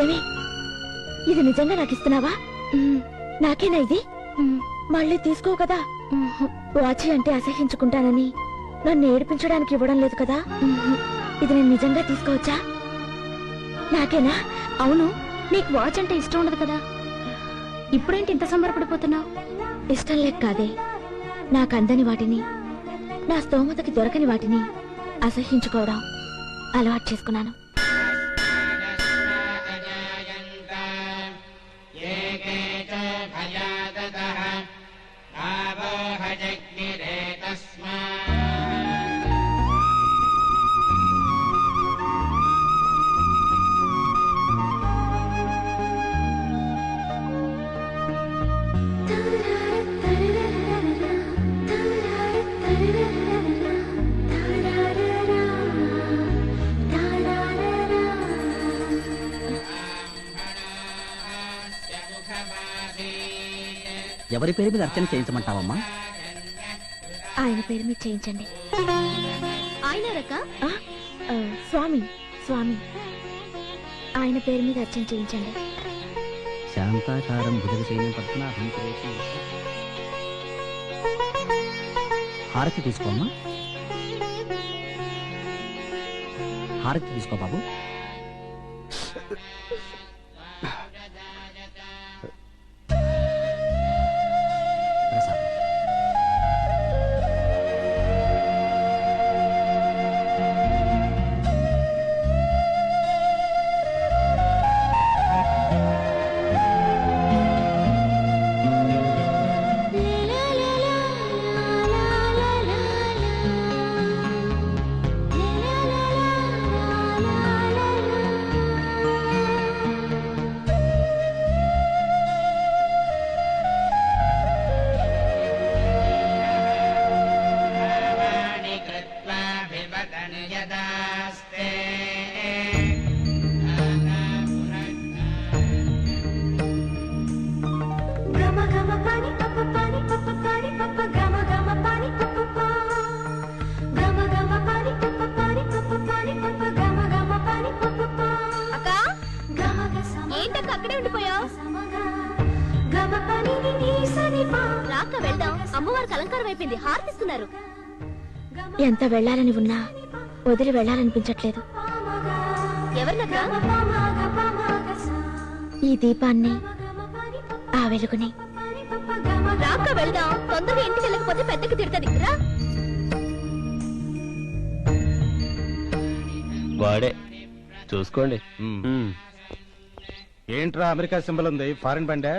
E: ఏమి, ఇది నిజంగా నాకు ఇస్తున్నావా? నాకేనా ఇది? మళ్ళీ తీసుకో కదా. వాచి అంటే అసహించుకుంటానని నన్ను ఏడిపించడానికి ఇవ్వడం లేదు కదా. ఇది నేను నిజంగా తీసుకోవచ్చా? నాకేనా? అవును, నీకు వాచ్ అంటే ఇష్టం ఉండదు కదా. ఇప్పుడేంటి ఇంత సంబరపడిపోతున్నావు? ఇష్టం లేక కాదే, నాకు అందని వాటిని, నా స్తోమతకి దొరకని వాటిని అసహించుకోవడం అలవాటు చేసుకున్నాను.
L: ఎవరి పేరు మీద అర్చన చేయించమంటావమ్మా?
E: ఆయన పేరు మీద చేయించండి. ఆయన రక స్వామి, స్వామి ఆయన పేరు మీద అర్చన చేయించండి.
L: శాంతాకారం భుజగశైలం పద్మనాభం సురేశం. హారతి తీసుకోమ్మా. హారతి తీసుకో బాబు.
E: la la la la అక్కడే ఉండిపోయావు? రాక వెళ్దాం. అమ్మవారికి అలంకారం అయిపోయింది, హారతిస్తున్నారు. ఎంత వెళ్ళాలని ఉన్నా వదిలి వెళ్ళాలనిపించట్లేదు. ఎవరినక్క? ఈ దీపాన్ని, ఆ వెలుగుని. రాక వెళ్దాం. తొందరగా ఇంటికి వెళ్ళకపోతే పెద్దకి తిడుతుంది. రా.
I: వాడే చూసుకోండి.
M: ఏంట్రా అమెరికా సింబల్ ఉంది? ఫారెన్ బండే?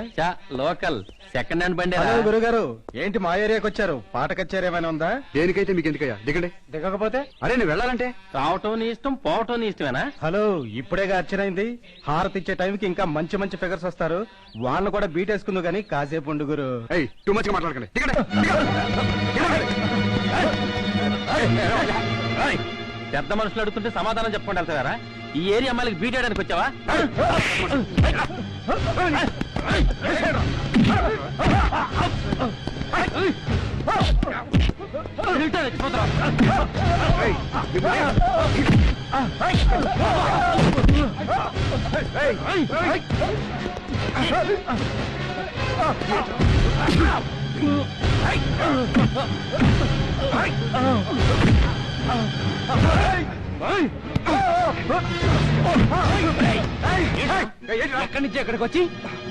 D: లోకల్ సెకండ్ హ్యాండ్ బండి.
M: హలో గురుగారు, ఏంటి మా ఏరియాకి వచ్చారు? పాట కచ్చేరి ఏమైనా ఉందా?
D: దేనికైతే మీకు ఎందుకయ్యా, దిగండి.
M: దిగకపోతే
D: అరే నేను వెళ్ళాలంటే
I: రావటం నీ ఇష్టం, పోవటం నీ ఇష్టమేనా?
M: హలో, ఇప్పుడేగా అర్చనైంది. హారతి ఇచ్చే టైంకి ఇంకా మంచి మంచి ఫిగర్స్ వస్తారు. వాళ్ళని కూడా బీట్ వేసుకుందు గానీ కాసేపు ఉండు గురు.
D: టూ మచ్ గా మాట్లాడకండి.
I: పెద్ద మనుషులు అడుగుతుంటే సమాధానం చెప్పకుండా వెళ్తారా? ఈ ఏరియా అమ్మాయికి బీట్ వేయడానికి వచ్చావా? ఎక్కడి నుంచి ఎక్కడికి వచ్చి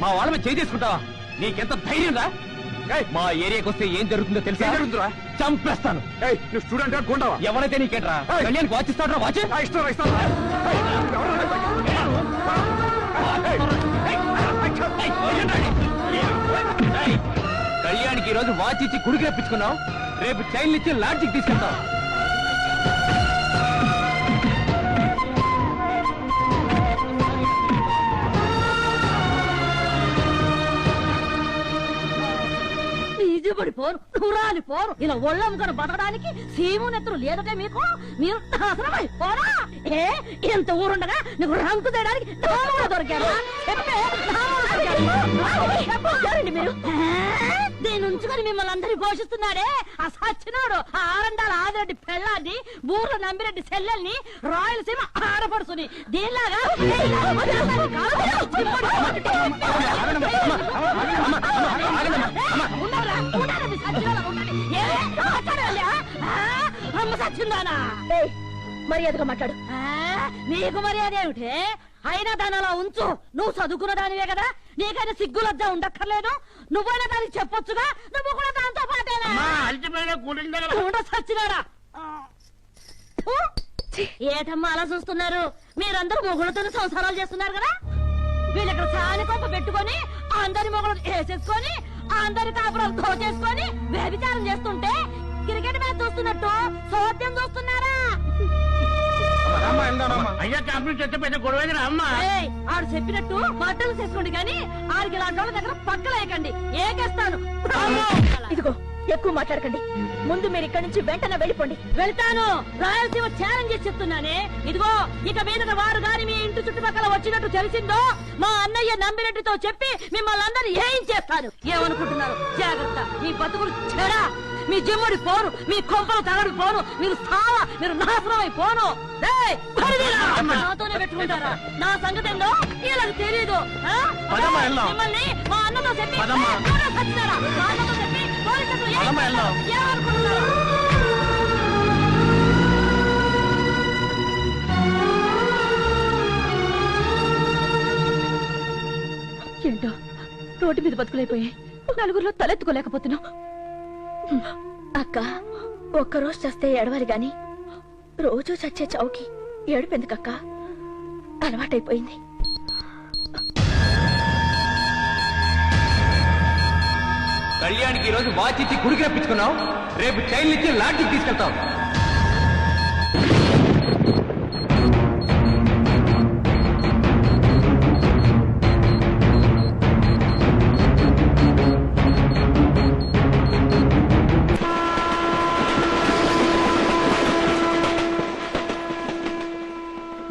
I: మా వాళ్ళ మీద చేయి తీసుకుంటావా? నీకెంత ధైర్యం రా? మా ఏరియాకి వస్తే ఏం జరుగుతుందో తెలుసా? జరుగుతుందా? చంపేస్తాను.
D: నువ్వు స్టూడెంట్ అనుకుంటావా?
I: ఎవరైతే నీకేట్రా? కళ్యాణ్ వాచ్ ఇస్తాడు. వాచ్
D: ఇస్తాను.
I: కళ్యాణ్కి ఈ రోజు వాచ్ ఇచ్చి గుడికి రప్పించుకున్నావు. రేపు చైన్లు ఇచ్చి లాడ్జికి తీసుకెళ్తావు.
G: పోరు కురాలి పోరు ఇలా ఒళ్ళమ్ముకొని బతకడానికి సీమునెత్తరు లేదటే మీకు. మీరు నాశనమై పోరా. ఏ ఎంత ఊరుండగా నీకు రంకు తేయడానికి దొరికారా? మీరు దీని ఉంచుకొని మిమ్మల్ని అందరినీ పోషిస్తున్నాడే ఆ సచ్చినాడు. ఆ ఆరండాల ఆదిరెడ్డి పెళ్ళాన్ని, బూర్ల నంబిరెడ్డి చెల్లెల్ని, రాయలసీమ ఆడపడుచుని దీనిలాగా మర్యాదగా మాట్లాడు. నీకు మర్యాద ఏమిటే? అయినా దాని అలా ఉంచు. నువ్వు చదువుకున్న దానివే కదా, నీకైనా సిగ్గులజ్జా ఉండక్కర్లేదు. నువ్వైనా దానికి చెప్పొచ్చుగా. నువ్వు కూడా దాంతో పాటేనా? సచ్చినాడా? ఏటమ్మా అలా చూస్తున్నారు? మీరందరూ మొగుళ్ళతో సంసారాలు చేస్తున్నారు కదా. వీళ్ళక్కడ సాని కొంప పెట్టుకొని అందరి మొగులు వేసేసుకొని అందరి కాపురాలు దోచేసుకొని వ్యభిచారం చేస్తుంటే క్రికెట్ మ్యాచ్ చూస్తున్నట్టు సోద్యం చూస్తున్నారా?
H: అయ్యా కంప్లీట్ చేస్తే పెద్ద గొడవ అమ్మా.
G: ఆడు చెప్పినట్టు బట్టలు చేసుకోండి కానీ ఆడికి ఇలాంటి వాళ్ళ దగ్గర పక్కలేయకండి. ఏకేస్తాను. ఇదిగో ఎక్కువ మాట్లాడకండి. ముందు మీరు ఇక్కడి నుంచి వెంటనే వెళ్ళిపోండి. వెళ్తాను. రాయలసీమ ఛాలెంజ్ చేసి చెప్తున్నానే. ఇదిగో ఇక మీద వారు గాని మీ ఇంటి చుట్టుపక్కల వచ్చినట్టు తెలిసిందో మా అన్నయ్య నంబిరెడ్డితో చెప్పి మిమ్మల్ని అందరూ ఏం చేస్తాను. ఏమనుకుంటున్నారు? జాగ్రత్త. మీ బతుకులు చెడా, మీ జిమ్ముడి పోను, మీ కొంపలు తగడి పోను, మీరు సావా, మీరు నాశనం అయిపోను. నాతోనే పెట్టుకుంటారా? నా సంగతి ఏందో వీళ్ళకి తెలీదు. మిమ్మల్ని మా అన్నతో చెప్పి సచ్చినారా? మా అన్నతో చెప్పి పోలీసులు ఏమనుకుంటున్నారు? ఏంటో రోడ్డు మీద బతుకులైపోయాయి. నలుగురిలో తలెత్తుకోలేకపోతున్నాం. అక్క ఒక్కరోజు చస్తే ఏడవాలి గాని రోజు చచ్చే చౌకి ఏడుపెందుకక్క? అలవాటైపోయింది.
I: కళ్యాణ్కి ఈ రోజు వాచ్ ఇచ్చి గుడికి రప్పించుకున్నావు. రేపు చైన్లు ఇచ్చి లాడ్జికి తీసుకెళ్తావు.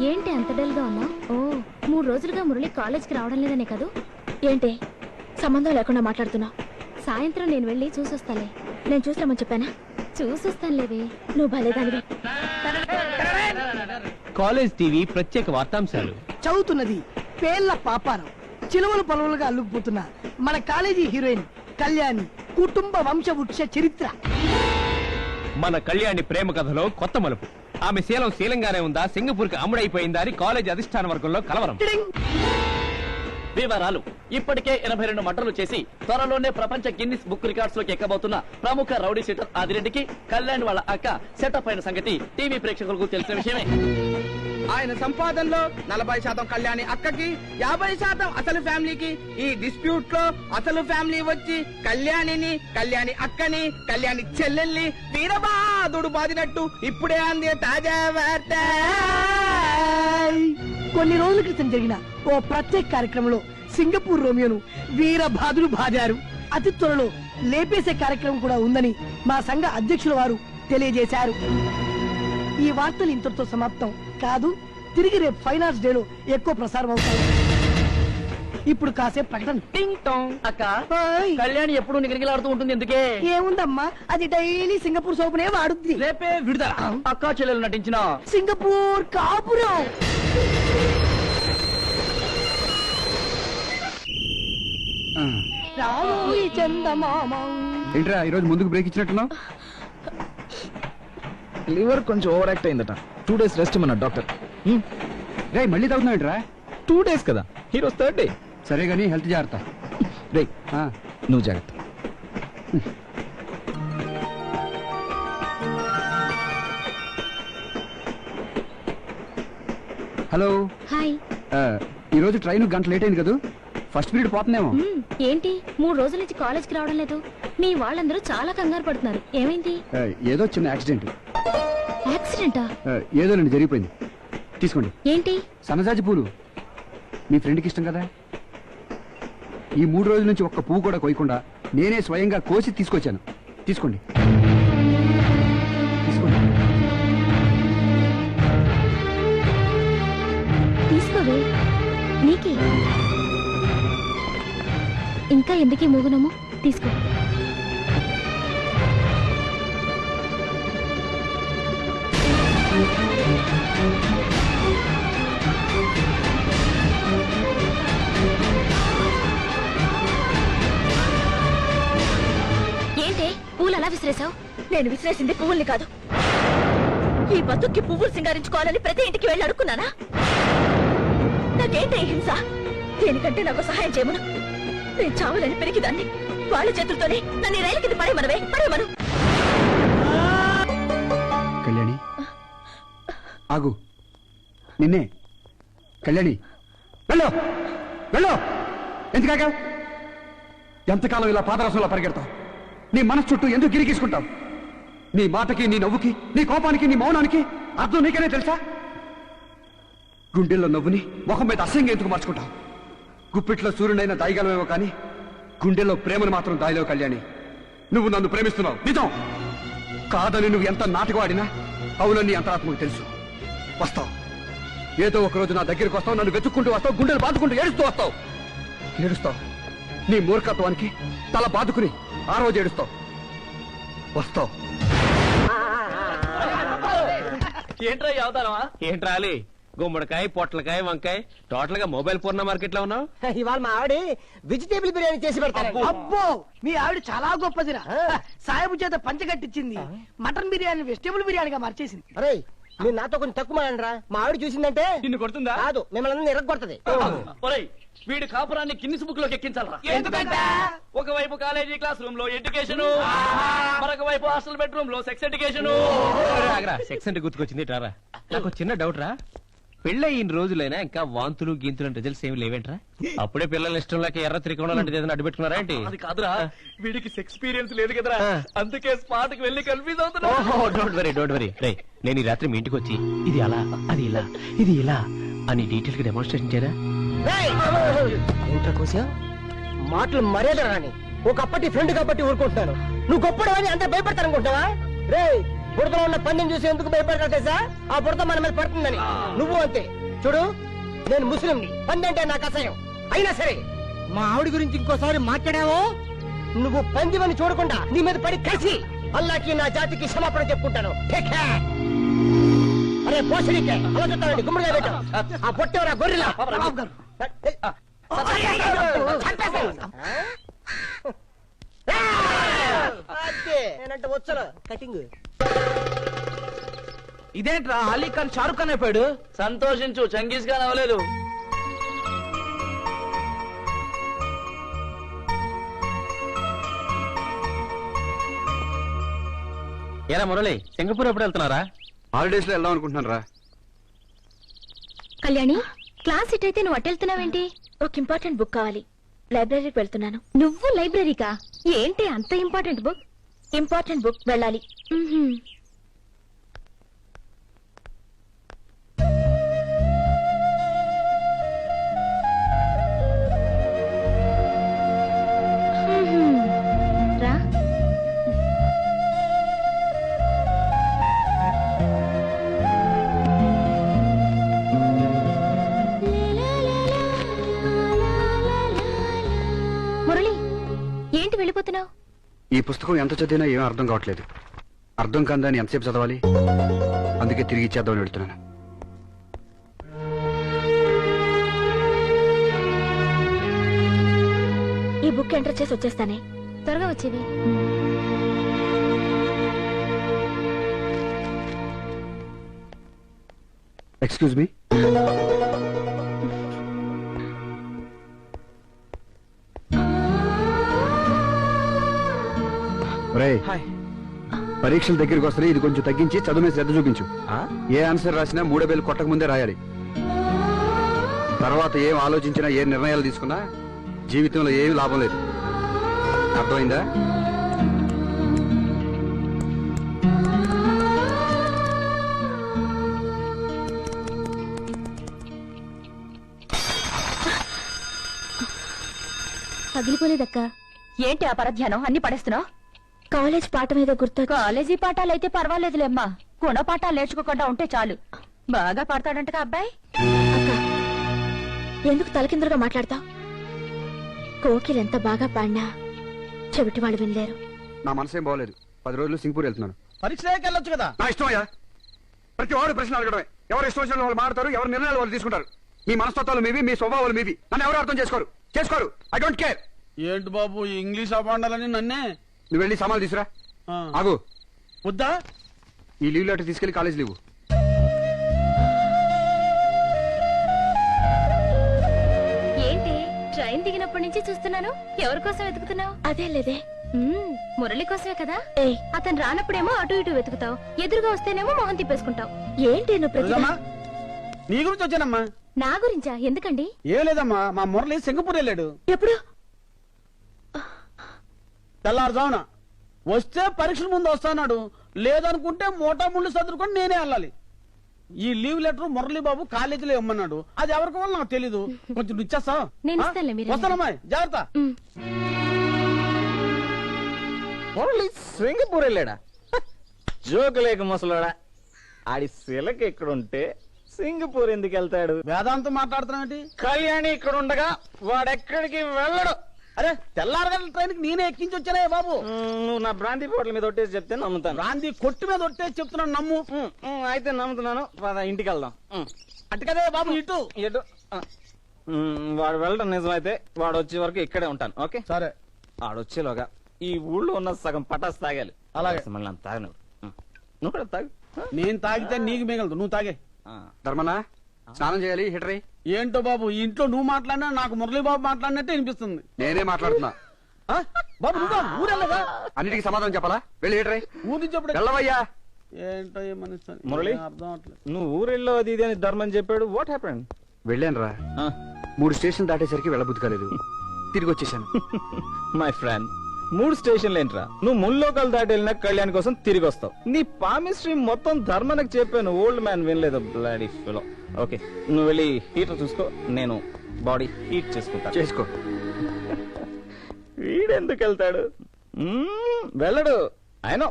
E: ఏంటి అంత డల్గా ఉన్నా? ఓ 3 రోజులుగా మురళి కాలేజ్కి రావడం లేదనే కదూ? ఏంటి సంబంధం లేకుండా మాట్లాడుతున్నావు? సాయంత్రం నేను వెళ్ళి చూసొస్తాలే. నేను చూస్తామని చెప్పానా? చూసొస్తాను లేవే. నువ్వు భలేదానివే.
I: కాలేజ్ టీవీ ప్రత్యేక వార్తాంశాలు
B: చదువుతున్నది పేర్ల పాపారం.
N: చిలువలు పలువలుగా అల్లుకుపోతున్న మన కాలేజీ హీరోయిన్ కళ్యాణి కుటుంబ వంశవృక్ష చరిత్ర.
I: మన కళ్యాణి ప్రేమ కథలో కొత్త మలుపు. ఆమె శీలంగానే ఉందా, సింగపూర్ కి అమ్ముడైపోయిందా అని కాలేజ్ అధిష్టాన వర్గంలో కలవరం.
H: వివరాలు: ఇప్పటికే 82 మర్డర్లు చేసి త్వరలోనే ప్రపంచ గిన్నిస్ బుక్ రికార్డ్స్ లోకి ఎక్కబోతున్న ప్రముఖ రౌడీ షీటర్ ఆదిరెడ్డికి కళ్యాణ్ వాళ్ళ అక్క సెటప్ అయిన సంగతి టీవీ ప్రేక్షకులకు తెలిసిన విషయమే.
J: ఆయన సంపాదనలో 40% కళ్యాణి అక్కకి, 50% అసలు ఫ్యామిలీకి. ఈ డిస్ప్యూట్ లో అసలు ఫ్యామిలీ వచ్చి కళ్యాణి అక్కని, కళ్యాణి చెల్లెల్ని వీరబాదుడు బాదినట్టు ఇప్పుడే అంది తాజా వార్త.
N: కొన్ని రోజుల క్రితం జరిగిన ఓ ప్రత్యేక కార్యక్రమంలో సింగపూర్ రోమియోను వీరబాదుడు బాదారు. అతి త్వరలో లేపేసే కార్యక్రమం కూడా ఉందని మా సంఘ అధ్యక్షుల వారు తెలియజేశారు. ఈ వార్తలు ఇంతటితో సమాప్తం కాదు. తిరిగి రేపు ఫైనాన్స్ డేలో ఎక్కువ ప్రసారం అవుతాయి. ఇప్పుడు కాసేపు ప్రకటన.
H: టింగ్ టోంగ్. అక్క, కళ్యాణి ఎప్పుడు నిగనిగలాడుతూ ఉంటుంది, ఎందుకే?
N: ఏముందమ్మా, అది డైలీ సింగపూర్ సోపునే వాడుద్ది.
H: రేపే విడుదల. అక్క చెల్లెలు నటించిన
N: సింగపూర్ కాపురం. రావోయి చందమామ.
D: ఏంట్రా ఈరోజు ముందుకు బ్రేక్ ఇచ్చినట్టున్నావు?
O: లివర్ కొంచెం ఓవర్ యాక్ట్ అయిందట. 2 days రెస్ట్ మన డాక్టర్.
D: రే మళ్ళీ తగ్గుతున్నావు ఏంట్రా?
O: 2 days కదా, హీరోస్ 3rd day.
D: సరే గానీ హెల్త్ జాగ్రత్త.
O: రే నువ్వు జాగ్రత్త.
D: హలో.
E: హాయ్.
D: ఈరోజు ట్రైన్ గంట లేట్ అయింది కదా, ఫస్ట్ పీరియడ్ పోతుందేమో.
E: ఏంటి 3 రోజుల నుంచి కాలేజ్కి రావడం లేదు? మీ వాళ్ళందరూ చాలా కంగారు పడుతున్నారు. ఏమైంది?
D: ఏదో చిన్న యాక్సిడెంట్.
E: యాక్సిడెంటా?
D: ఏదోనండి జరిగిపోయింది. తీసుకోండి.
E: ఏంటి?
D: సన్నజాజి పూలు. మీ ఫ్రెండ్కి ఇష్టం కదా. ఈ 3 రోజుల నుంచి ఒక్క పువ్వు కూడా కోయకుండా నేనే స్వయంగా కోసి తీసుకొచ్చాను. తీసుకోండి. తీసుకోండి.
E: తీసుకోవే, నీకే. ఇంకా ఎందుకీ మూగునము? తీసుకో. ఏంటే పూలు అలా విసిరేసావు? నేను విసిరేసింది పువ్వుల్ని కాదు. ఈ బతుక్కి పువ్వులు సింగారించుకోవాలని ప్రతి ఇంటికి వెళ్ళి అడుక్కున్నానా? నాకేంటే హింస? దేనికంటే నాకు సహాయం చేయమను. నేను చావాలని పెరిగిదాన్ని. వాళ్ళ చేతులతోనే నన్ను రైలు కింద పడేమను.
D: కళ్యాణి ఆగు. నిన్నే. కళ్యాణి వెళ్ళు, వెళ్ళు. ఎందుకాగా? ఎంతకాలం ఇలా పాదరసంలో పరిగెడతావు? నీ మనసు చుట్టూ ఎందుకు గిరిగీసుకుంటావు? నీ మాటకి, నీ నవ్వుకి, నీ కోపానికి, నీ మౌనానికి అర్థం నీకనే తెలుసా? గుండెల్లో నవ్వుని ముఖం మీద అసహ్యంగా ఎందుకు మార్చుకుంటావు? గుప్పిట్లో సూర్యుడైనా దాయగలవేమో కానీ గుండెల్లో ప్రేమను మాత్రం దాయలేవు. కళ్యాణి, నువ్వు నన్ను ప్రేమిస్తున్నావు నిజం. కాదని నువ్వు ఎంత నాటకం ఆడినా అవునని అంతరాత్మకు తెలుసు. వస్తావు, ఏదో ఒక రోజు నా దగ్గరికి వస్తావు, నన్ను వెతుక్కుంటూ వస్తావు, గుండెలు బాదుకుంటూ ఏడుస్తావు. నీ మూర్ఖత్వానికి తల బాదుకుని ఆ రోజు ఏడుస్తావు. వస్తావు.
H: ఏంట్రా ఈ అవతారమా?
I: ఏంట్రా అలీ? గుమ్మడికాయ, పొట్లకాయ, వంకాయ, టోటల్ గా మొబైల్ పూర్ణ మార్కెట్ లో ఉన్నావు.
B: ఇవాళ మా ఆవిడ వెజిటేబుల్ బిర్యానీ చేసి పెడతారు.
N: అబ్బో, మీ ఆవిడ చాలా గొప్పదిరా. సాయబు చేత పంచగట్టించింది. మటన్ బిర్యానీ వెజిటేబుల్ బిర్యానీగా మార్చేసింది.
B: అరే మీరు నాతో కొంచెం తక్కువ మాడండిరా. మా ఆవిడ చూసిందంటే
H: నిన్ను కొడుతుందా?
B: కాదు, మిమ్మల్ని ఎరగొడుతుంది.
H: వీడి కాపురాన్ని గిన్నిస్ బుక్ లోకి ఎక్కించాలరా. ఎందుకంటే ఒకవైపు కాలేజీ క్లాస్ రూమ్ లో ఎడ్యుకేషన్, మరొక వైపు హాస్టల్ బెడ్రూమ్ లో సెక్స్ ఎడ్యుకేషన్.
I: సెక్స్ అంటే గుర్తుకొచ్చింది. రారా, నాకు చిన్న డౌట్ రా. పెళ్ళి ఇన్ని రోజులైనా ఇంకా వాంతులు గీంతులు రిజల్ట్స్ ఏమి లేవేంట్రా? అప్పుడే పిల్లల ఇష్టం లేక ఎర్ర త్రికోణం లాంటిది ఏదైనా అడ్డు పెట్టుకున్నారా ఏంటి?
H: అది కాదురా, వీడికి ఎక్స్పీరియన్స్ లేదు కదరా, అందుకే స్పాట్ కి వెళ్ళి కన్ఫ్యూజ్ అవుతున్నా.
I: Don't worry. నేను ఈ రాత్రి మీ ఇంటికి వచ్చి ఇది అలా, అది ఇలా, ఇది ఇలా అని డీటెయిల్ గా డెమాన్స్ట్రేషన్ చేయరా?
B: ఏంట్రా కోసా మాటలు మర్యాద రాని. ఒకప్పటి ఫ్రెండ్ కాబట్టి ఊరుకుంటున్నాను. నువ్వు గొప్పడు అని అంత భయపడతానుకుంటున్నావా? రే, బుడతలో ఉన్న పందెం చూసి ఎందుకు భయపడతావు తెలుసా? ఆ బుడత మన మీద పడుతుందని. నువ్వు అంతే. చూడు, నేను ముస్లింని, పంది అంటే నాకు అసహ్యం. అయినా సరే మా ఆవిడ గురించి ఇంకోసారి మాట్లాడావో నువ్వు పందివని చూడకుండా నీ మీద పడి కలిసి అల్లాకి నా జాతికి క్షమాపణ చెప్పుకుంటాను. అరే పోషడికే అలా చెప్తానండి. గుమ్మడిగా పెట్టావు. ఆ పొట్టేవరా గొర్రెలా. అదే నేనంటే వచ్చను కటింగ్.
J: ఇదేంట్రా అలీ ఖాన్ షారుఖ్ ఖాన్ అయిపోయాడు?
H: సంతోషించు, చంగీజ్ ఖాన్ అవ్వలేదు.
I: ఏరా మురళి, సింగపూర్ ఎప్పుడు వెళ్తున్నారా?
D: హాలిడేస్ లో వెళ్దాం అనుకుంటున్నాను రా.
E: కళ్యాణి, క్లాస్ ఇట్ అయితే నువ్వు అట్టెళ్తున్నావేంటి? ఒక ఇంపార్టెంట్ బుక్ కావాలి, లైబ్రరీకి వెళ్తున్నాను. నువ్వు లైబ్రరీకా? ఏంటి అంత ఇంపార్టెంట్ బుక్? ఇంపార్టెంట్ బుక్, వెళ్ళాలి. రా. మురళి, ఏంటి వెళ్ళిపోతున్నావు?
D: ఈ పుస్తకం ఎంత చదివినా ఏమీ అర్థం కావట్లేదు. అర్థం కాదని ఎంతసేపు చదవాలి? అందుకే తిరిగి ఇచ్చేద్దామని వెళ్తున్నాను.
E: ఈ బుక్ ఎంటర్ చేసి వచ్చేస్తానే, త్వరగా వచ్చేవి.
D: Excuse me. పరీక్షల దగ్గరికి వస్తే ఇది కొంచెం తగ్గించి చదువు మీద శ్రద్ధ చూపించు. ఏ ఆన్సర్ రాసినా 3 వేలు కొట్టక ముందే రాయాలి. తర్వాత ఏం ఆలోచించినా ఏ నిర్ణయాలు తీసుకున్నా జీవితంలో ఏమీ లాభం లేదు. అర్థమైందా?
E: పగిలిపోలేదక్క.
G: ఏంటి ఆ పరధ్యానం? అన్ని పడేస్తున్నావు?
E: కాలేజ్ పాఠం ఏదో గుర్తు.
G: కాలేజీ పాఠాలైతే పర్వాలేదులేమ్మా, గుణపాఠాలు నేర్చుకోకుండా ఉంటే చాలు. బాగా పాడతాడంటగా అబ్బాయి.
E: ఎందుకు తలకిందులుగా మాట్లాడతావు? కోకిలు ఎంత బాగా పాడినా చెవిటి వాళ్ళు వినలేరు.
D: నా మనసేం బాగోలేదు. 10 రోజులు సింగపూర్ వెళ్తున్నాను.
J: పరీక్షలకి వెళ్ళొచ్చు కదా.
D: నా ఇష్టమయ్యా. ప్రతి వాడు ప్రశ్న అడగడమే. ఎవరు ఇష్టం వచ్చిన వాళ్ళు మాట్లాడతారు, ఎవరు నిర్ణయాలు వాళ్ళు తీసుకుంటారు. మీ మనస్తత్వాలు మీవి, మీ స్వభావాలు మీవి. నన్ను ఎవరు అర్థం చేసుకోరు. I don't care.
J: ఏంటి బాబు ఇంగ్లీష్ అపాండాలని నన్నే?
D: నువ్వు వెళ్ళి సామాన్లు తీసురా. ఆగు.
J: వద్దా?
D: ఈ లీవ్ లెటర్ తీసుకెళ్లి కాలేజ్ లీవు.
E: ఏంటి ట్రైన్ దిగినప్పటి నుంచి చూస్తున్నాను, ఎవరి కోసం వెతుకుతున్నావు? అదే లేదే, మురళి కోసమే కదా. అతను రానప్పుడేమో అటు ఇటు వెతుకుతావు, ఎదురుగా వస్తేనేమో మొహం తిప్పేసుకుంటావు. ఏంటి నువ్వు?
J: నీ గురించి వచ్చానమ్మా.
E: నా గురించా? ఎందుకండి?
J: ఏం లేదమ్మా, మా మురళి సింగపూర్ వెళ్ళాడు.
E: ఎప్పుడు?
J: తెల్లారుజామున. వస్తే పరీక్షల ముందు వస్తాడు, లేదనుకుంటే మోటా ముళ్ళు సదురుకొని నేనే వెళ్ళాలి. ఈ లీవ్ లెటర్ మురళి బాబు కాలేజీలో ఇమ్మన్నాడు. అది ఎవరికి వల్ల నాకు తెలీదు. కొంచెం ఇచ్చేస్తా. వస్తానమ్మా, జాగ్రత్త.
O: మురళి సింగపూర్ వెళ్ళాడా? జోకు లేక ముసలోడా. ఆడి శిలక ఎక్కడుంటే సింగపూర్ ఎందుకు వెళ్తాడు?
J: వేదాంతం మాట్లాడుతున్నావేంటి?
O: కళ్యాణి ఇక్కడ ఉండగా వాడెక్కడికి వెళ్ళడు.
J: అరే తెల్లారగల ట్రైన్ కి నేనే ఎక్కించి వచ్చానే బాబు.
O: నువ్వు నా బ్రాంతి పోట్ల మీద ఒట్టేసి చెప్తే నమ్ముతాను.
J: బ్రాంతి కొట్టు మీద ఒట్టేసి చెప్తున్నాను, నమ్ము.
O: అయితే నమ్ముతున్నాను. ఇంటికి వెళ్దాం.
J: అటు కదే బాబు, ఇటు
O: ఎటు. వాడు వెళ్ళడం నిజమైతే వాడు వచ్చే వరకు ఇక్కడే ఉంటాను. ఓకే
J: సరే.
O: వాడు వచ్చేలోగా ఈ ఊళ్ళో ఉన్న సగం పటాస్ తాగాలి.
J: అలాగే.
O: మళ్ళీ తాగను. నువ్వు కూడా తాగు.
J: నేను తాగితే నీకు మిగలదు, నువ్వు తాగే.
D: ధర్మనా స్నానం చేయాలి. హీటరీ.
J: ఏంటో బాబు, ఇంట్లో నువ్వు మాట్లాడినా నాకు మురళి బాబు మాట్లాడినట్టే అనిపిస్తుంది.
D: నేనే మాట్లాడుతున్నా.
J: బాబు నువ్వు ఊరెళ్ళగా
D: అన్నిటికీ సమాధానం చెప్పాలా? వెళ్ళి హీటరీ.
J: ఊరి నుంచి
D: వెళ్ళవయ్యా.
J: ఏంటో ఏమనిస్తాను
O: మురళి,
J: అర్థం అవట్లేదు.
O: నువ్వు ఊరెళ్ళో అది ఇది అని ధర్మం చెప్పాడు. What happened?
D: వెళ్ళాను రా. 3 స్టేషన్ దాటేసరికి వెళ్ళబుద్ధి కాలేదు, తిరిగి వచ్చేసాను.
O: మై ఫ్రెండ్, 3 స్టేషన్లు ఏంట్రా? నువ్వు ముల్లోకలు దాటి వెళ్ళినా కళ్యాణ్ కోసం తిరిగి వస్తావు. నీ పామిస్ట్రీ మొత్తం ధర్మనకు చెప్పాను. ఓల్డ్ మ్యాన్ వినలేదు. Bloody fellow. ఓకే, నువ్వు వెళ్ళి హీటర్ చూసుకో, నేను బాడీ హీట్ చేసుకుంటా.
D: చేసుకో.
O: వీడెందుకు వెళ్తాడు? వెళ్ళడు. ఆయన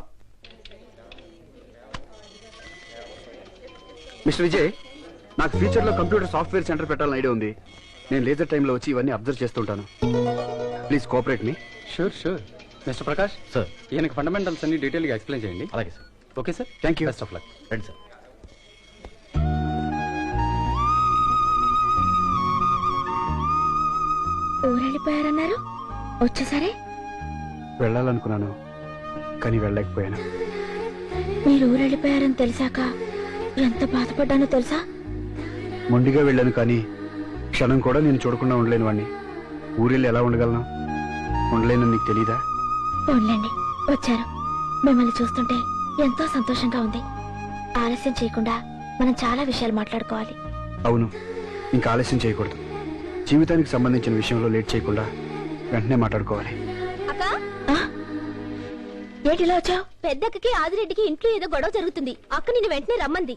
D: మిస్టర్ విజయ్, నాకు ఫ్యూచర్ లో కంప్యూటర్ సాఫ్ట్వేర్ సెంటర్ పెట్టాలని ఐడియా ఉంది. నేను లేజర్ టైంలో వచ్చి ఇవన్నీ అబ్జర్వ్ చేస్తుంటాను. Please cooperate me.
M: Sure. Mister Prakash sir, ఈయనకి ఫండమెంటల్స్ అన్ని డీటెయిల్ గా ఎక్స్ప్లెయిన్ చేయండి. అలాగే sir. Okay sir,
D: thank you.
M: Best of luck. రండి సార్.
E: ఊరెళ్ళిపోయారన్నారు, వచ్చేసరే.
D: వెళ్ళాలనుకున్నాను కానీ వెళ్ళలేకపోయాను.
E: మీరు ఊరెళ్ళిపోయారని తెలిసాక ఎంత బాధపడ్డానో తెలుసా?
D: మొండిగా వెళ్ళాను కానీ క్షణం కూడా నేను చూడకుండా ఉండలేని వాడిని. ఊరెళ్ళి ఎలా ఉండగలను? ఉండలేనని నీకు తెలీదా?
E: పోన్లేండి, వచ్చారు. మిమ్మల్ని చూస్తుంటే ఎంతో సంతోషంగా ఉంది. ఆలస్యం చేయకుండా మనం చాలా విషయాలు మాట్లాడుకోవాలి.
D: అవును, ఇంకా ఆలస్యం చేయకూడదు. జీవితానికి సంబంధించిన విషయంలో లేట్ చేయకుండా వెంటనే మాట్లాడుకోవాలి.
E: ఏంటిలా వచ్చావు? పెద్దక్కకి ఆదిరెడ్డికి ఇంట్లో ఏదో గొడవ జరుగుతుంది. అక్క నిన్ను వెంటనే రమ్మంది.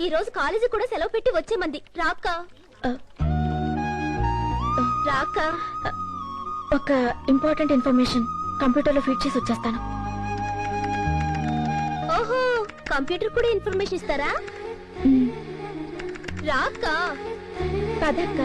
E: ఈ రోజు కాలేజీ కూడా సెలవు పెట్టి వచ్చేమంది. రాక్క రాక్క ఒక ఇంపార్టెంట్ ఇన్ఫర్మేషన్ కంప్యూటర్ లో ఫీడ్ చేసి వచ్చేస్తాను. ఓహో, కంప్యూటర్ కూడా ఇన్ఫర్మేషన్ ఇస్తారా? రాక్క పదక్క.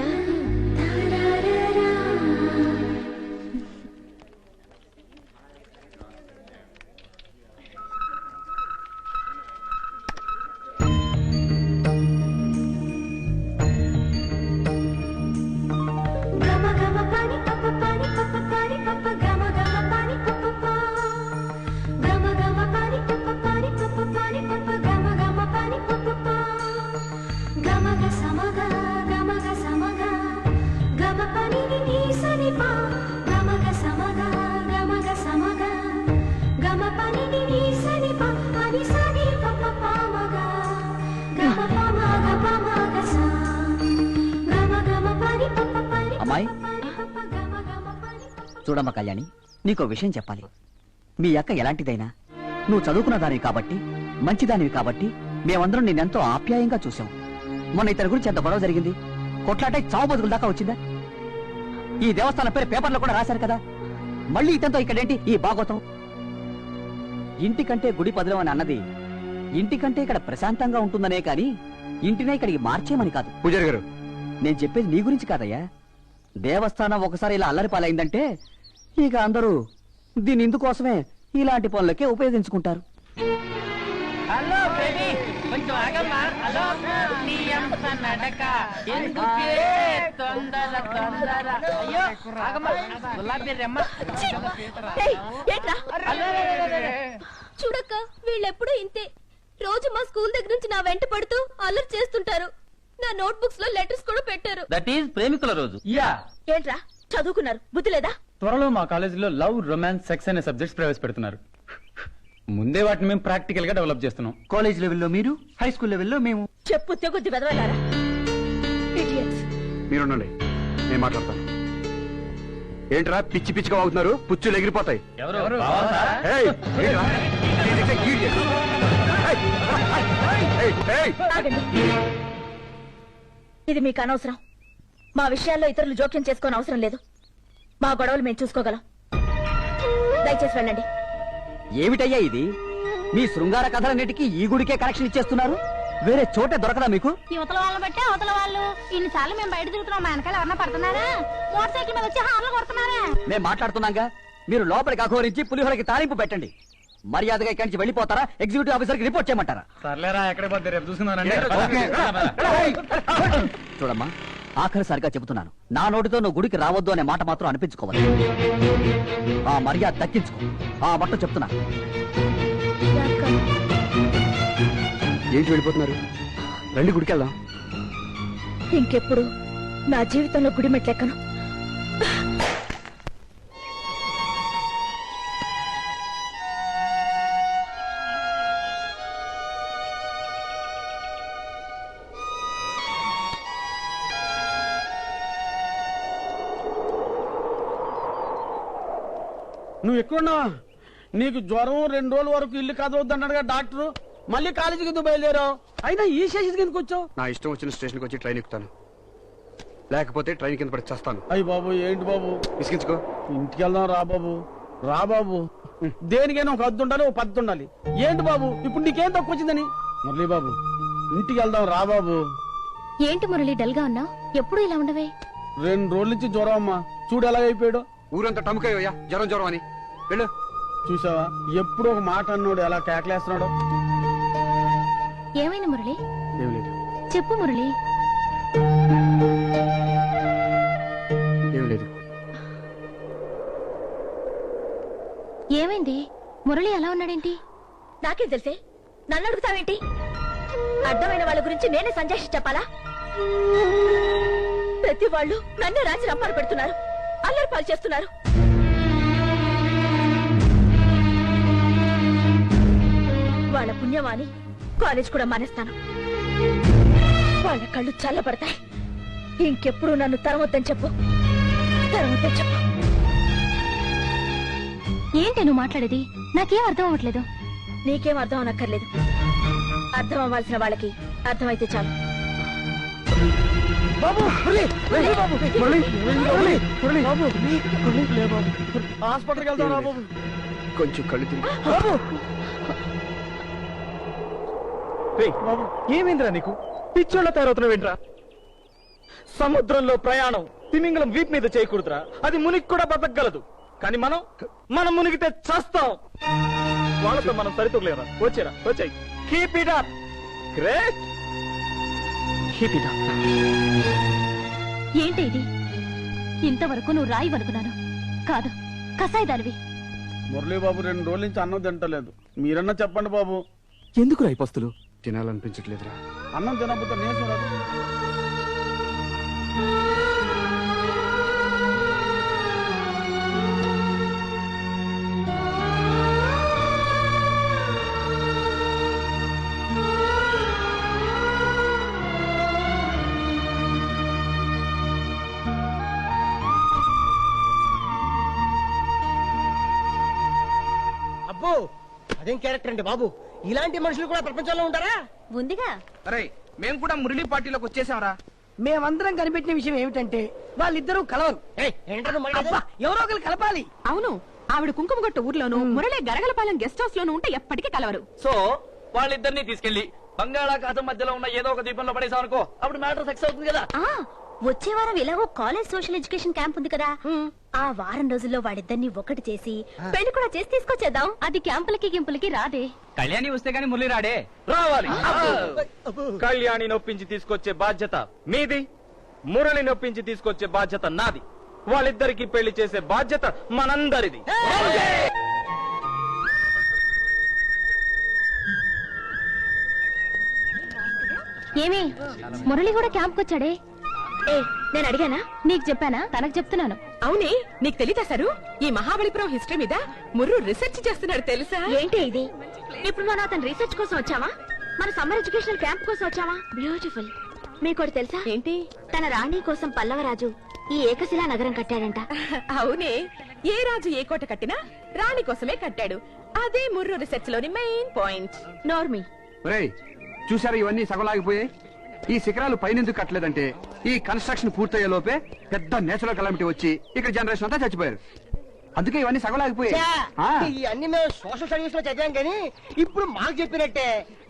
L: అమ్మాయి చూడమ్మా కళ్యాణి, నీకో విషయం చెప్పాలి. మీ అక్క ఎలాంటిదైనా నువ్వు చదువుకున్న దానివి కాబట్టి, మంచిదానివి కాబట్టి మేమందరం నిన్నెంతో ఆప్యాయంగా చూసాం. మొన్న ఇతని గురించి ఎంత గొడవ జరిగింది. కొట్లాటే చావు బతుకుల దాకా వచ్చిందా? ఈ దేవస్థానం పేరు పేపర్లో కూడా రాశారు కదా. మళ్ళీ ఇతనితో ఇక్కడేంటి ఈ భాగవతం? ఇంటికంటే గుడి పదిలం అని అన్నది ఇంటికంటే ఇక్కడ ప్రశాంతంగా ఉంటుందనే కాని ఇంటినే ఇక్కడికి మార్చేమని కాదు.
D: పూజారి గారు,
L: నేను చెప్పేది నీ గురించి కాదయ్యా. దేవస్థానం ఒకసారి ఇలా అల్లరి పాలైందంటే ఇక అందరూ దీని ఇందుకోసమే ఇలాంటి పనులకే ఉపయోగించుకుంటారు.
J: హలో బేబీ, కొంచెం ఆగమ్మా. హలో, నీ అంత నడక ఎందుకే తొందర తొందర? అయ్యో ఆగమ్మా, గులాబీ రెమ్మ.
E: చూడక్క, వీళ్ళెప్పుడు ఇంతే. రోజు మా స్కూల్ దగ్గర నుంచి నా వెంట పడుతూ అల్లరి చేస్తుంటారు. నా నోట్ బుక్స్ లో లెటర్స్ కూడా పెట్టారు.
H: దట్ ఈస్ ప్రేమికుల రోజు.
E: ఏంట్రా చదువుకున్నారు, బుద్ధి లేదా?
M: త్వరలో మా కాలేజీలో లవ్, రొమాన్స్, సెక్స్ అనే సబ్జెక్ట్స్ ప్రవేశపెడుతున్నారు. ముందే వాటిని మేము ప్రాక్టికల్ గా డెవలప్ చేస్తున్నాం.
L: కాలేజ్ లెవెల్లో మీరు, హై స్కూల్ లెవెల్లో మేము.
E: చెప్పు తెగుద్ది వెదవలారా.
D: మీరుండండి, నేను మాట్లాడతాను. ఏంట్రా పిచ్చి పిచ్చిగా అవుతున్నారు? పుచ్చులు ఎగిరిపోతాయి. ఏయ్, ఏంట్రా?
E: ఇది మీకు అనవసరం. మా విషయాల్లో ఇతరులు జోక్యం చేసుకోని అవసరం లేదు. మా గొడవలు మేము చూసుకోగలం. దయచేసి వెళ్ళండి.
L: ఏమిటయ్యా ఇది? మీ శృంగార కథలన్నిటికీ ఈ గుడికే కనెక్షన్ ఇచ్చేస్తున్నారు. వేరే చోటే దొరకదా మీకు?
E: యువతల వాళ్ళని బట్టి అవతల వాళ్ళు. ఇన్నిసార్లు మేము బయట తిరుగుతున్నాం, మా వెనకాల ఎవరన్నా పడుతున్నారా? మోటార్ సైకిల్ మీద వచ్చి హార్లు కొడుతున్నారా?
L: మేము మాట్లాడుతున్నాగా. మీరు లోపలికి అఘోరించి పులిహోరకి తాలింపు పెట్టండి. మర్యాదగా ఇక్కడి నుంచి వెళ్ళిపోతారా? ఎగ్జిక్యూటివ్ ఆఫీసర్ కి రిపోర్ట్ చేయమంటారా?
M: సర్లేరా, ఎక్కడ పోతే రేపు చూసుకున్నానండి.
L: చూడమ్మా, ఆఖరిసారిగా చెబుతున్నాను, నా నోటితో నువ్వు గుడికి రావద్దు అనే మాట మాత్రం అనిపించుకోవాలి. ఆ మర్యాద దక్కించుకో. ఆ మట్టు చెప్తున్నా.
D: ఏంటి వెళ్ళిపోతున్నారు? రండి, గుడికి వెళ్దాం.
E: ఇంకెప్పుడు నా జీవితంలో గుడి మెట్లెక్కను.
J: నువ్వు ఎక్కడున్నావా? నీకు జ్వరం 2 రోజుల వరకు ఇల్లు కదవద్దన్నాడుగా డాక్టర్. మళ్ళీ కాలేజీకి ఎందుకు బయలుదేరావు? అయినా ఈ స్టేషన్కి ఎందుకు వచ్చావు?
D: నా ఇష్టం వచ్చిన స్టేషన్కి వచ్చి ట్రైన్ ఎక్కుతాను, లేకపోతే ట్రైన్ కింద పడి చేస్తాను.
J: అయ్యి బాబు, ఏంటి బాబు?
D: విసిగించుకో.
J: ఇంటికి వెళ్దాం రా బాబు. రా బాబు. దేనికైనా ఒక హద్దు ఉండాలి, ఒక పద్ధతి ఉండాలి. ఏంటి బాబు ఇప్పుడు నీకేం తక్కువ వచ్చిందని? మురళీ బాబు, ఇంటికి వెళ్దాం రా బాబు.
E: ఏంటి మురళి డల్ గా ఉన్నావు? ఎప్పుడు ఇలా ఉండవే?
J: 2 రోజుల నుంచి జ్వరం అమ్మా. చూడు ఎలాగైపోయాడు.
D: ఊరంతా టముకయ్యా జ్వరం జ్వరం అని. వెళ్ళు.
J: చూసావా, ఎప్పుడు ఒక మాట అన్నాడు ఎలా కేకలేస్తున్నాడు.
E: ఏమైనా మురళి?
D: ఏం లేదు.
E: చెప్పు మురళి.
D: ఏం లేదు.
E: ఏమైంది? మురళి ఎలా ఉన్నాడేంటి? నాకేం తెలిసే, నన్ను అడుగుతావేంటి? అర్థమైన వాళ్ళ గురించి నేనే సంజాషి చెప్పాలా? ప్రతి వాళ్ళు నన్నే రాసి రంపాలు పెడుతున్నారు, అల్లరి పాలు చేస్తున్నారు. వాళ్ళ పుణ్యమాని కాలేజ్ కూడా మానేస్తాను. వాళ్ళ కళ్ళు చల్లబడతాయి. ఇంకెప్పుడు నన్ను తరమొద్దని చెప్పు, తరమొద్దని చెప్పు. ఏంటి నువ్వు మాట్లాడేది? నాకేం అర్థం అవ్వట్లేదు. నీకేం అర్థం అవనక్కర్లేదు. అర్థం అవ్వాల్సిన వాళ్ళకి అర్థమైతే చాలు.
B: హాస్పిటల్కి వెళ్తాం రా బాబు.
D: కొంచెం కళ్ళు తిరిగి.
O: ఏమైందిరా నీకు? పిచ్చోళ్ళ తయారవుతున్నావు ఏంట్రా? సముద్రంలో ప్రయాణం తిమింగలం వీప్ మీద చేయకూడదురా. అది మునిగి కూడా బతకగలదు, కానీ మనం మునిగితే చస్తాం. వాళ్ళతో మనం సరితూగలేరా? వచ్చేరా, వచ్చాయి. Keep it up. Great. Keep it up.
E: ఏంటి ఇది? ఇంతవరకు నువ్వు రాయి అనుకున్నాను, కాదు కసాయిదానివి.
M: మురళీ బాబు 2 రోజుల నుంచి అన్నం తింటలేదు. మీరన్నా చెప్పండి బాబు.
D: ఎందుకు రైపస్తులు? తినాలనిపించట్లేదురా.
M: అన్నం తినకపోతే నీరసం రాదు.
B: అబ్బో, అదేం క్యారెక్టర్ అండి బాబు. ఇలాంటి మనుషులు కూడా ప్రపంచంలో ఉంటారా?
E: ఉందిగా.
J: అరే, మేము కూడా మురళి పార్టీలోకి వచ్చేసాంరా.
N: మేమందరం కనిపెట్టిన విషయం ఏమిటంటే వాళ్ళిద్దరూ కలవరు. అబ్బా, ఎవరో ఒకరు కలపాలి.
C: అవును, ఆవిడ కుంకుమగొట్ట ఊర్లోను, మురళి గరగలపాలెం గెస్ట్ హౌస్ లోను ఉంటే ఎప్పటికీ కలవరు.
H: సో వాళ్ళిద్దరిని తీసుకెళ్లి బంగాళాఖాతం మధ్యలో ఉన్న ఏదో ఒక దీపంలో పడేసాం అనుకో, అప్పుడు మ్యాటర్ సక్సెస్ అవుతుంది కదా.
E: వచ్చే వారం ఎలాగో కాలేజ్ సోషల్ ఎడ్యుకేషన్ క్యాంప్ ఉంది కదా, ఆ వారం రోజుల్లో వాడిద్దరిని ఒకటి చేసి పెళ్లి కూడా చేసి తీసుకొచ్చేద్దాం. అది క్యాంపులకి గింపులకి రాదే.
J: కళ్యాణి వస్తే గానీ మురళి రాడే.
O: రావాలి. కళ్యాణి నొప్పించి తీసుకొచ్చే బాధ్యత మీది, మురళి నొప్పించి తీసుకొచ్చే బాధ్యత నాది. వాళ్ళిద్దరికి పెళ్లి చేసే బాధ్యత మనందరిది.
E: ఏమి, మురళి కూడా క్యాంప్ వచ్చాడే? నేను అడిగానా? నీకు చెప్పానా? తనకు చెప్తున్నాను.
C: అవునే, నీకు తెలీదా సారు? ఈ మహాబలిపురం హిస్టరీ మీద ముర్రు రీసెర్చ్ చేస్తున్నాడు తెలుసా?
E: ఏంటి ఇది? ఇప్పుడు మనం అతను రీసెర్చ్ కోసం వచ్చావా, మన సమ్మర్ ఎడ్యుకేషనల్ క్యాంప్ కోసం వచ్చావా? బ్యూటిఫుల్. మీకోటి తెలుసా?
C: ఏంటి?
E: తన రాణి కోసం పల్లవరాజు ఈ ఏకశిలా నగరం కట్టాడంట.
C: అవునే, ఏ రాజు ఏ కోట కట్టినా రాణి కోసమే కట్టాడు. అదే ముర్రు రీసెర్చ్ లోని మెయిన్ పాయింట్.
E: నోర్మి.
D: చూసారా, ఇవన్నీ సగలాగిపోయాయి. ఈ శిఖరాలు పైనెందుకు కట్టలేదంటే ఈ కన్స్ట్రక్షన్ పూర్తయ్యే లోపే పెద్ద నేచురల్ కలామిటీ వచ్చి ఇక్కడ జనరేషన్ అంతా చచ్చిపోయారు. అందుకే ఇవన్నీ సగలాగిపోయాయి.
B: ఇవన్నీ మేము సోషల్ సర్వీస్ లో చదివాం కానీ ఇప్పుడు మాకు చెప్పినట్టే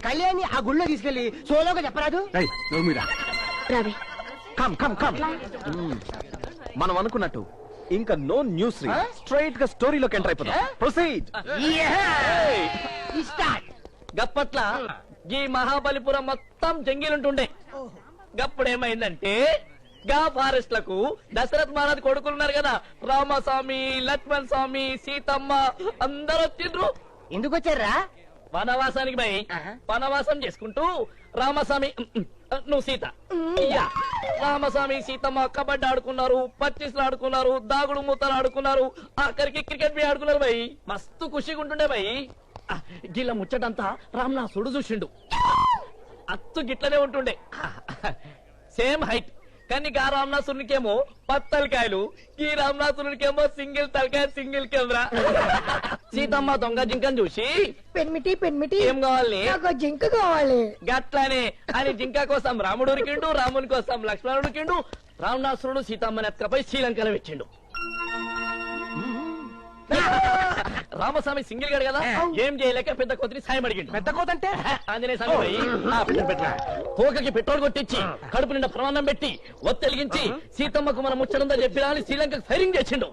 B: కళ్యాణి ఆ గుళ్ళో తీసుకెళ్లి సోలోగా చెప్పరాదు.
O: మనం అనుకున్నట్టు ఇంకా నో న్యూస్, స్ట్రైట్ గా స్టోరీలోకి ఎంటర్ అయిపోతాం. ప్రొసీడ్.
H: గప్పట్ల ఈ మహాబలిపురం మొత్తం జంగిలుంటుండే. గప్పుడేమైందంటే గా ఫారెస్ట్ లకు దశరథ్ మహారాజ్ కొడుకులున్నారు కదా, రామస్వామి, లక్ష్మణ్ స్వామి, సీతమ్మ అందరూ వచ్చిండ్రు.
B: ఎందుకు వచ్చారా?
H: వనవాసానికి పోయి వనవాసం చేసుకుంటూ రామస్వామి, నువ్వు సీత, రామస్వామి సీతమ్మ కబడ్డీ ఆడుకున్నారు, పచ్చిస్లు ఆడుకున్నారు, దాగుడు మూతలు ఆడుకున్నారు, ఆఖరికి క్రికెట్ బి ఆడుకున్నారు. భయ్ మస్తు ఖుషిగా ఉంటుండే. భయ్ గిల్ల ముచ్చటంతా రామనాసుడు చూసిండు. అత్తు గిట్లనే ఉంటుండే, సేమ్ హైట్. కానీ గా రామనాసునికేమో 10 తలకాయలు, ఈ రామనాసునికేమో సింగిల్ తలకాయ, సింగిల్ కెమెరా. సీతమ్మ దొంగ జింకను చూసి
N: పెన్మిటి
H: ఏం కావాలి?
N: జింక కావాలి.
H: గట్లనే అని జింక కోసం రాముడు ఉరికిండు, రాముని కోసం లక్ష్మణుడు ఉరికిండు. రావణాసురుడు సీతమ్మని ఎత్తుకపోయి శ్రీలంకలో పెట్టిండు. రామస్వామి సింగిల్ గాడు కదా, ఏం చేయలేక పెద్ద కోతిని సాయం అడిగిండు.
B: పెద్ద కోతంటే
H: ఆంజనేయ స్వామి పోయి పోకకి పెట్రోల్ కొట్టించి కడుపు నిండా ప్రమాణం పెట్టి ఒత్తెలిగించి సీతమ్మకు మన ముచ్చడంతా చెప్పినా అని శ్రీలంకకు ఫైరింగ్ చేసిండు.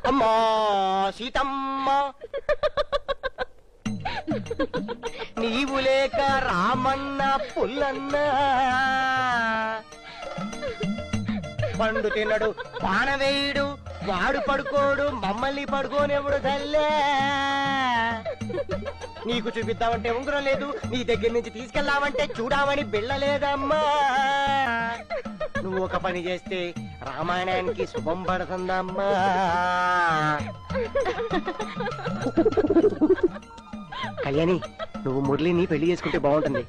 B: అమ్మా సీతమ్మ నీవు లేక రామన్న పుల్లన్న పండు తినడు బాణవేయుడు వాడు పడుకోడు మమ్మల్ని పడుకోనెవడు తల్లే నీకు చూపిద్దామంటే ఉంగరం లేదు నీ దగ్గర నుంచి తీసుకెళ్దామంటే చూడామని బిళ్ళలేదమ్మా నువ్వు ఒక పని చేస్తే రామాయణానికి శుభం పడుతుందమ్మా కళ్యాణి నువ్వు మురళిని పెళ్లి చేసుకుంటే బాగుంటుంది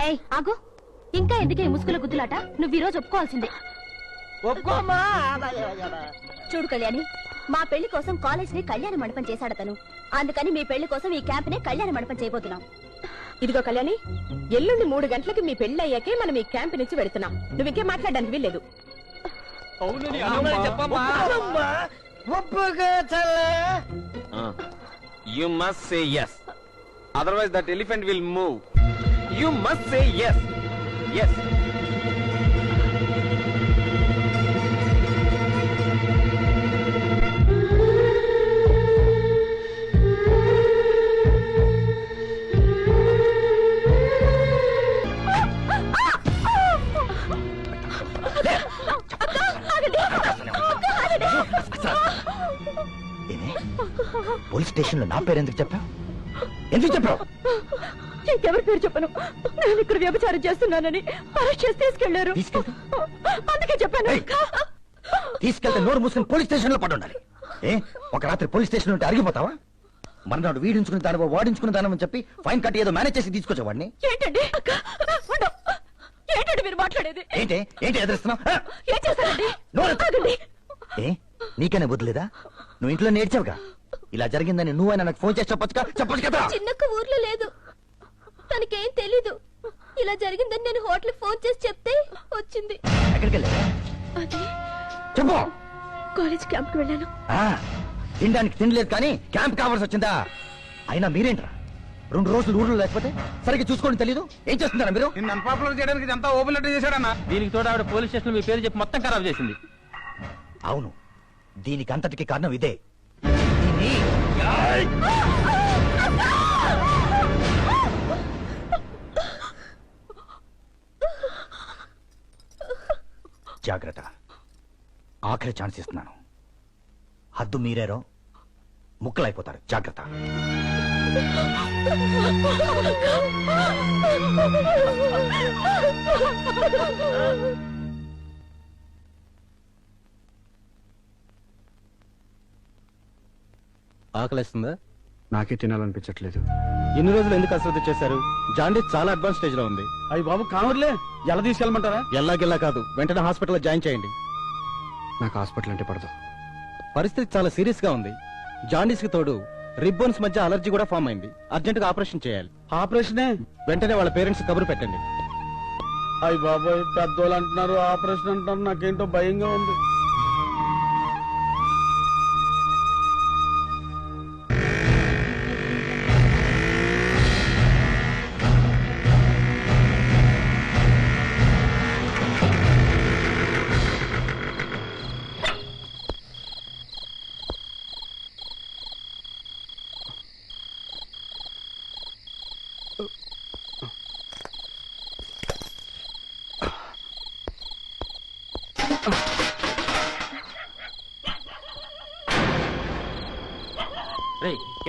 E: ఏయ్ ఆగు, ఇంకా ఎందుకే ఈ ముసుగుల గుద్దులాట? నువ్వు ఈ రోజు ఒప్పుకోవాల్సిందే.
B: ఒప్పుకోమా
E: చూడు కళ్యాణి, మా పెళ్లి కోసం కాలేజ్ ని కళ్యాణ మండపం చేశాడతను. అందుకని మీ పెళ్లి కోసం ఈ క్యాంప్ నే కళ్యాణ మండపం చేయబోతున్నాం.
C: ఇదిగో కళ్యాణి, ఎల్లుండి 3 గంటలకి మీ పెళ్లి అయ్యాకే మనం ఈ క్యాంప్ నుంచి వెళుతున్నాం. నువ్వు ఇంకేం మాట్లాడడానికి వీల్లేదు.
O: You must say yes. Otherwise that elephant will move. You must say yes. Yes.
F: Police station లో నా పేరు ఎందుకు చెప్పావు? ఎందుకు చెప్పావు?
G: ఇంకెవరి పేరు చెప్పను. నేను ఇక్కడ వ్యభిచారం చేస్తున్నానని అరెస్ట్ చేసి తీసుకెళ్లారు. అందుకే చెప్పాను.
F: తీసుకెళ్తే నోరు మూసుకుని పోలీస్ స్టేషన్ లో పడి ఉండాలి. ఒక రాత్రి పోలీస్ స్టేషన్ ఉంటే అరిగిపోతావా? మర్నాడు వీడించుకుని దానివో వాడించుకుని దానమని చెప్పి ఫైన్ కట్టి ఏదో మేనేజ్ చేసి తీసుకొచ్చేవాడిని.
G: ఏంటండి ఏంటండి మీరు మాట్లాడేది?
F: ఏంటి ఏంటి ఎదురుస్తున్నావు?
G: ఏం చేశారండి?
F: నీకనే వదిలేదా? నువ్వు ఇంట్లో నేర్చావుగా. ఇలా జరిగిందని నువ్వైనా నాకు ఫోన్ చేసి చెప్పొచ్చు కదా.
E: చిన్నక్క ఊర్లో లేదు, తనకేం తెలీదు. ఇలా జరిగిందని నేను హోటల్ ఫోన్ చేసి చెప్తే వచ్చింది.
F: ఎక్కడికి వెళ్ళా?
E: అది
F: చెప్పు.
E: కాలేజ్ క్యాంప్ కి వెళ్ళాను.
F: తినడానికి తినలేదు కానీ క్యాంప్ కావాల్సి వచ్చిందా? అయినా మీరేంట్రా 2 రోజులు ఊర్లో లేకపోతే సరిగ్గా చూసుకోండి తెలీదు. ఏం చేస్తున్నారా మీరు?
D: నిన్ను అన్పాపులర్ చేయడానికి ఇదంతా ఓపెన్ లెటర్ చేశాడన్నా. దీనికి తోడు ఆవిడ పోలీస్ స్టేషన్ మీ పేరు చెప్పి మొత్తం ఖరాబ్ చేసింది.
F: అవును, దీనికి అంతటికి కారణం ఇదే. జాగ్రత్త, ఆఖరి ఛాన్స్ ఇస్తున్నాను. హద్దు మీరేరో ముక్కలైపోతారు. జాగ్రత్త.
M: ఆకలిస్తుందా?
D: నాకే తినాలనిపించట్లేదు.
M: ఎన్ని రోజులు ఎందుకు అశ్రద్ధ చేశారు? జాండీస్ చాలా అడ్వాన్స్ స్టేజ్ లో ఉంది.
D: అయ్యి బాబు కావర్లే, ఎలా తీసుకెళ్ళమంటారా?
M: ఎల్లాగెల్లా కాదు, వెంటనే హాస్పిటల్లో జాయిన్ చేయండి.
D: నాకు హాస్పిటల్ అంటే పడదు.
M: పరిస్థితి చాలా సీరియస్ గా ఉంది. జాండీస్ కి తోడు రిబ్బన్స్ మధ్య అలర్జీ కూడా ఫామ్ అయింది. అర్జెంట్ గా ఆపరేషన్ చేయాలి.
D: ఆపరేషనే?
M: వెంటనే వాళ్ళ పేరెంట్స్ కబురు పెట్టండి.
D: అయ్యి బాబాయ్, పెద్దోళ్ళు అంటున్నారు, ఆపరేషన్ అంటున్నారు. నాకేంటో భయంగా ఉంది.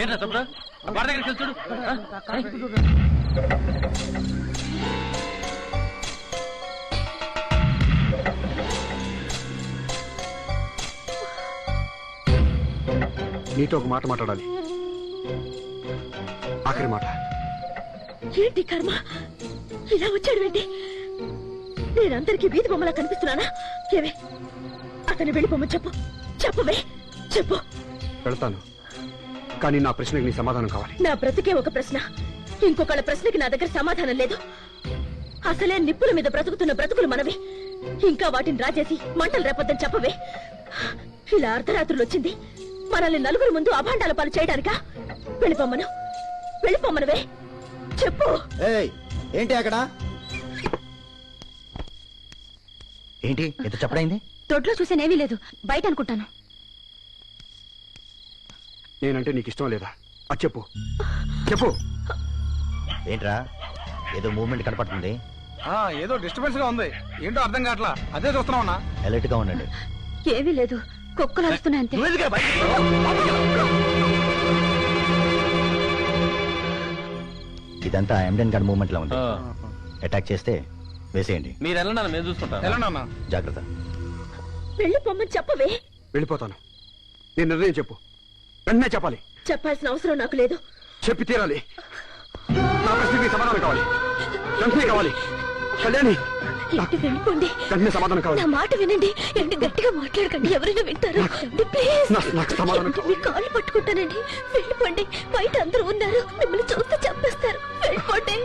I: ఏంట్రా తమ్ముడు, వాడి దగ్గరికి వెళ్ళి చూడు.
D: నీతో ఒక మాట మాట్లాడాలి. ఆఖరి మాట.
G: ఏంటి కర్మ, ఇలా వచ్చాడు ఏంటి? నేనందరికీ వీధి బొమ్మలా కనిపిస్తున్నానా? ఏవే అతను వెళ్ళిపోమని చెప్పు. చెప్పవే, చెప్పు.
D: వెళ్తాను, కానీ నా ప్రశ్నకి నీ సమాధానం కావాలి.
G: నా బ్రతికే ఒక ప్రశ్న, ఇంకొకళ్ళ ప్రశ్నకి నా దగ్గర సమాధానం లేదు. అసలే నిప్పుల మీద బ్రతుకుతున్న బ్రతుకులు మనవి. ఇంకా వాటిని రాజేసి మంటలు రేపొద్దని చెప్పవే. ఇలా అర్ధరాత్రులు వచ్చింది మనల్ని నలుగురు ముందు అభాండాల పాలు చేయడానికా? వెళ్ళిపోమ్మను, వెళ్ళిపోమ్మనువే, చెప్పు.
F: ఏంటి అక్కడ? ఏంటి ఎంత చెప్పడైంది?
G: దొడ్లో చూసేనేమీ లేదు, బయట అనుకుంటాను.
D: నేనంటే నీకు ఇష్టం లేదా? అది చెప్పు చెప్పు.
F: ఏంట్రా ఏదో మూవ్మెంట్ కనపడుతుంది.
O: ఏదో డిస్టర్బెన్స్ గా ఉంది, ఏంటో అర్థం కావట్లా. అదే చూస్తున్నావునా?
F: అలర్ట్ గా ఉండండి.
G: ఏమీ లేదు, కుక్కలు అరుస్తున్నాయి అంతే.
F: ఇదంతా ఎండెన్ గార్డ్ మూవ్మెంట్ లో ఉంది. అటాక్ చేస్తే వేసేయండి.
I: మీరు వెళ్ళండి, మేము చూసుకుంటాం.
F: జాగ్రత్త.
E: వెళ్ళిపోమ్మని చెప్పవే.
D: వెళ్ళిపోతాను. నేను నిర్ణయం చెప్పు, వెంటనే చెప్పాలి.
E: చెప్పాల్సిన అవసరం నాకు లేదు.
D: చెప్పి తీరాలి. నా ప్రశ్నకి సమాధానం కావాలి, వెంటనే కావాలి. కళ్యాణి,
E: ఏంటి వెళ్ళిపోండి.
D: వెంటనే సమాధానం కావాలి.
E: నా మాట వినండి. ఏంటి గట్టిగా మాట్లాడకండి, ఎవరైనా వింటారు. ప్లీజ్
D: నాకు సమాధానం
E: మీ కాళ్ళు పట్టుకుంటానండి. వెళ్ళిపోండి, బయట అందరూ ఉన్నారు, మిమ్మల్ని చూస్తే చంపేస్తారు. వెళ్ళిపోండి,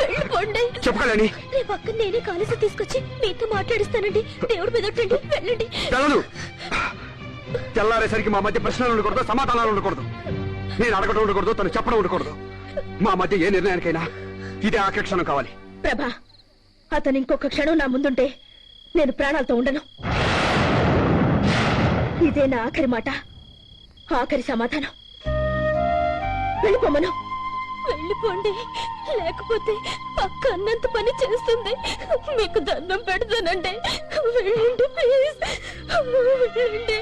E: వెళ్ళిపోండి.
D: చెప్పు కళ్యాణి.
E: రేపు అక్కడ నేనే కాలేజీ తీసుకొచ్చి మీతో మాట్లాడిస్తానండి. దేవుడి మీద ఒట్టండి, వెళ్ళండి.
D: తెలదు. తెల్లారేసరికి మా మధ్య ప్రశ్నలు ఉండకూడదు, సమాధానాలు ఉండకూడదు. నేను అడగడం ఉండకూడదు, తను చెప్పడం ఉండకూడదు. మా మధ్య ఏ నిర్ణయానికైనా ఇదే ఆఖరి క్షణం కావాలి.
E: ప్రభా, అతను ఇంకొక క్షణం నా ముందుంటే నేను ప్రాణాలతో ఉండను. ఇదే నా ఆఖరి మాట, ఆఖరి సమాధానం. వెళ్ళిపోమను. వెళ్ళిపోండి, లేకపోతే అక్క అన్నంత పని చేస్తుంది. మీకు దండం పెడతానండి. వెళ్ళండి ప్లీజ్, వెళ్ళండి.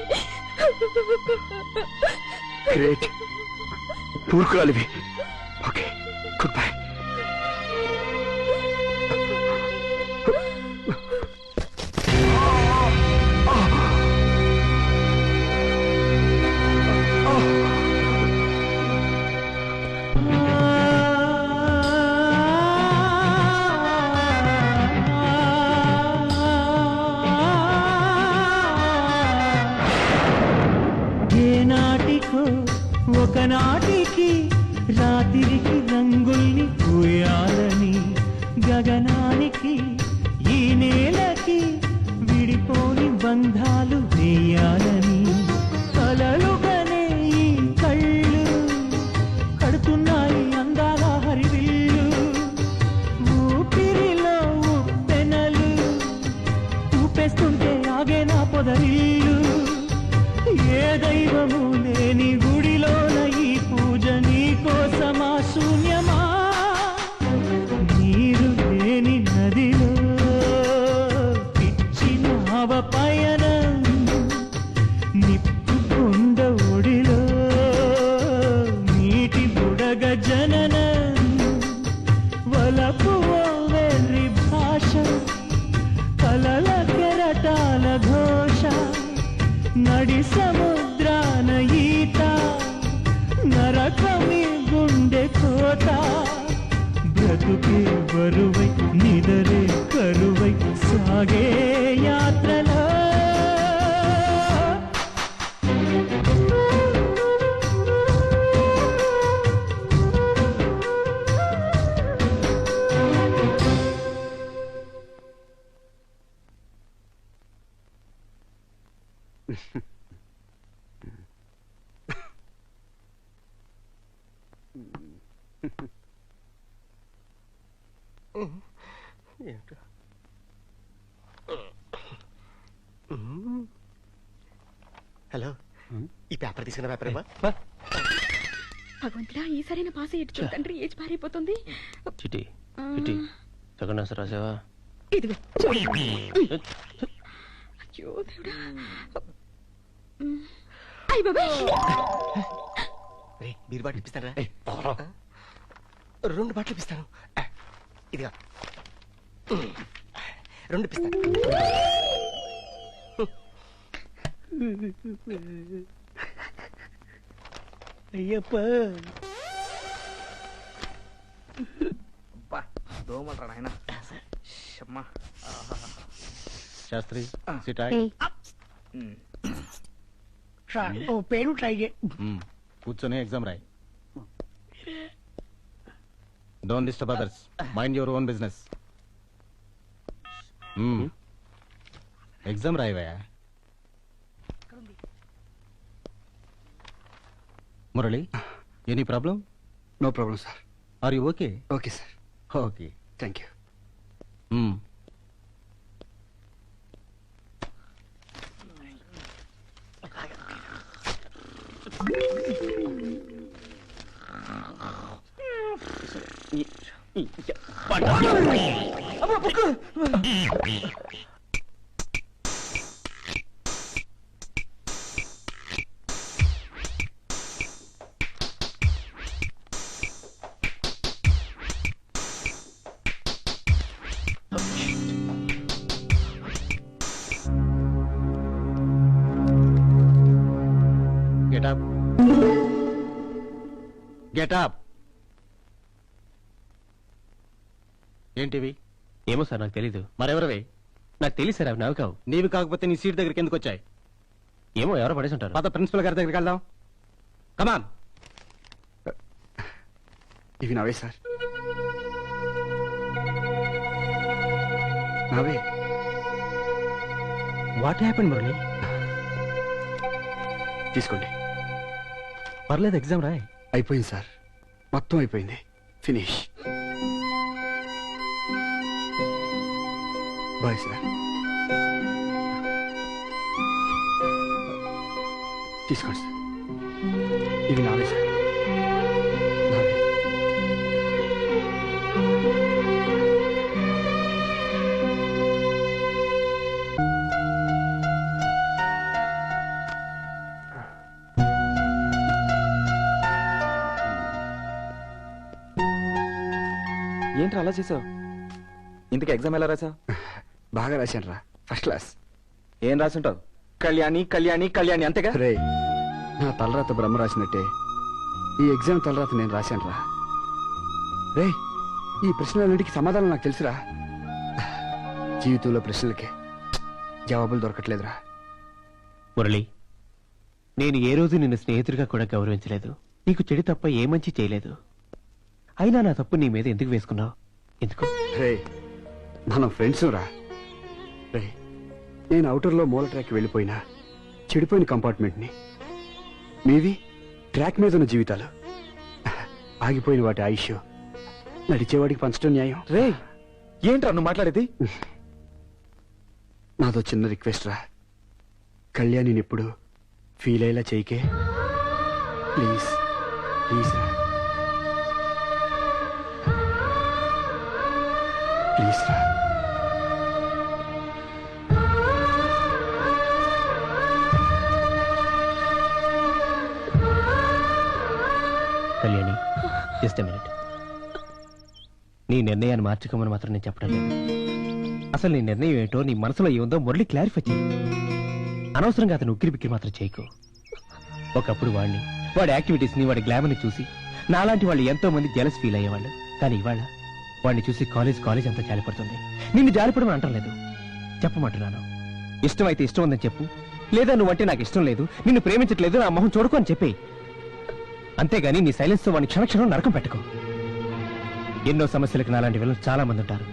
D: గ్రేట్, పూర్కురాలివి. Okay, good bye.
P: ఒకనాటికి రాత్రికి రంగుల్ని పూయాలని, గగనానికి ఈ నేలకి విడిపోని బంధాలు వేయాలని, కలలుగానే ఈ కళ్ళు కడుతున్నాయి అందాల హరివిల్లు. ఊపిరిలో ఉప్పెనలు ఊపేస్తుంటే ఆగే నా పొదరిల్లు. ఏ దైవము లేని గుడిలోన ఈ పూజ నీకోసమా శూన్యమా? నీరు లేని నదిలో పిచ్చినావ పయనం, నిప్పు కొండ ఒడిలో నీటి బుడగ జననం. వలపు వెర్రి భాష, కలల కెరటాల ఘోష, నడి సముద్రాన ఈత, నరకమి గుండె కోత. బ్రతుకే బరువై నిదరే కరువై సాగే యాత్రలో.
B: హలో, ఈ పేపర్ తీసుకున్న పేపర్ ఇవ్వ.
C: భగవంతుడా, ఈసారైనా పాస్ అయ్యేట్టు చూడండి. Age పారైపోతుంది.
I: Chitti Chitti second answer రాసావా?
C: ఇదిగో చూడు. అయ్యో దేవుడా. అయ్య బాబాయ్,
B: బీరు బాటిల్ ఇప్పిస్తారా? 2 బాటిల్ ఇప్పిస్తాను. ఇదిగా 2 ఇప్పిస్తాను.
J: అయ్యప్ప, దోమలరా నాయన.
M: శాస్త్రి,
N: ఓ పేరు ట్రై చేయి.
M: కూర్చొని ఎగ్జామ్ రాయి. Don't disturb others, mind your own business. Exam రాయవా? Murali, any problem?
D: No problem sir.
M: Are you okay?
D: Okay sir.
M: Okay,
D: thank you.
K: Get up. ఏంటివి?
I: ఏమో సార్, నాకు తెలీదు.
K: మరెవరివి?
I: నాకు తెలియదు సార్, అవి నావి కావు.
K: నీవి కాకపోతే నీ సీట్ దగ్గరికి ఎందుకు వచ్చాయి?
I: ఏమో, ఎవరో పడేసి ఉంటారు.
K: పాత ప్రిన్సిపల్ గారి దగ్గరికి వెళ్దాం. కమాన్.
D: ఇవి నావే సార్, నావే.
K: What happened Murali?
D: తీసుకోండి.
K: పర్లేదు, ఎగ్జామ్ రాయ్.
D: అయిపోయింది సార్, మొత్తం అయిపోయింది. ఫినిష్. Bye sir. తీసుకోండి సార్, ఇవి నావే సార్, నావే.
O: ఏంట్రా అలా చేసావు? ఇంతకు ఎగ్జామ్ ఎలా రాసావు?
D: బాగా రాశాను రా, ఫస్ట్ క్లాస్.
O: ఏం రాసుంటావు? కళ్యాణి కళ్యాణి కళ్యాణి అంతేగా?
D: రే, నా తలరాత బ్రహ్మ రాసినట్టే ఈ ఎగ్జామ్ తలరాత నేను రాశాను రా. రే, ఈ ప్రశ్నలన్నిటికీ సమాధానం నాకు తెలుసురా. జీవితంలో ప్రశ్నలకే జవాబులు దొరకట్లేదురా.
I: మురళి, నేను ఏ రోజు నిన్ను స్నేహితుడిగా కూడా గౌరవించలేదు. నీకు చెడు తప్ప ఏ మంచి చేయలేదు. అయినా నా తప్పు నీ మీద ఎందుకు వేసుకున్నావు? ఎందుకు?
D: రే, మనం ఫ్రెండ్స్ రా. రే, నేను అవుటర్లో మూల ట్రాక్ వెళ్ళిపోయినా చెడిపోయిన కంపార్ట్మెంట్ని, మీవి ట్రాక్ మీద ఉన్న జీవితాలు, ఆగిపోయిన వాటి ఆయుష్ నడిచేవాడికి పంచడం న్యాయం.
O: రే, ఏంట్రా నువ్వు మాట్లాడేది?
D: నాదో చిన్న రిక్వెస్ట్ రా, కళ్యాణిని ఎప్పుడు ఫీల్ అయ్యేలా చేయకే. ప్లీజ్ ప్లీజ్ రా, ప్లీజ్ రా.
I: Kalyani, just a minute. నీ నిర్ణయాన్ని మార్చుకోమని మాత్రం నేను చెప్పడం లేదు. అసలు నీ నిర్ణయం ఏంటో, నీ మనసులో ఏముందో మురళి క్లారిఫై చేయి. అనవసరంగా అతను ఉక్కిరి బిక్కిరి మాత్రం చేయకు. ఒకప్పుడు వాడి యాక్టివిటీస్ ని, వాడి గ్లామర్ని చూసి నాలాంటి వాళ్ళు ఎంతో మంది జెలస్ ఫీల్ అయ్యేవాళ్ళు. కానీ ఇవాళ వాడిని చూసి కాలేజ్ అంతా జాలిపడుతుంది. నిన్ను జాలిపడమని అంటం లేదు, చెప్పమంటున్నాను. ఇష్టమైతే ఇష్టం ఉందని చెప్పు, లేదా నువ్వంటే నాకు ఇష్టం లేదు, నిన్ను ప్రేమించట్లేదు, నా మొహం చూడకు అని చెప్పి. అంతేగాని నీ సైలెన్స్ తో వాడిని క్షణక్షణం నరకం పెట్టుకో. ఎన్నో సమస్యలకు నాలాంటి విలన్ చాలా మంది ఉంటారు.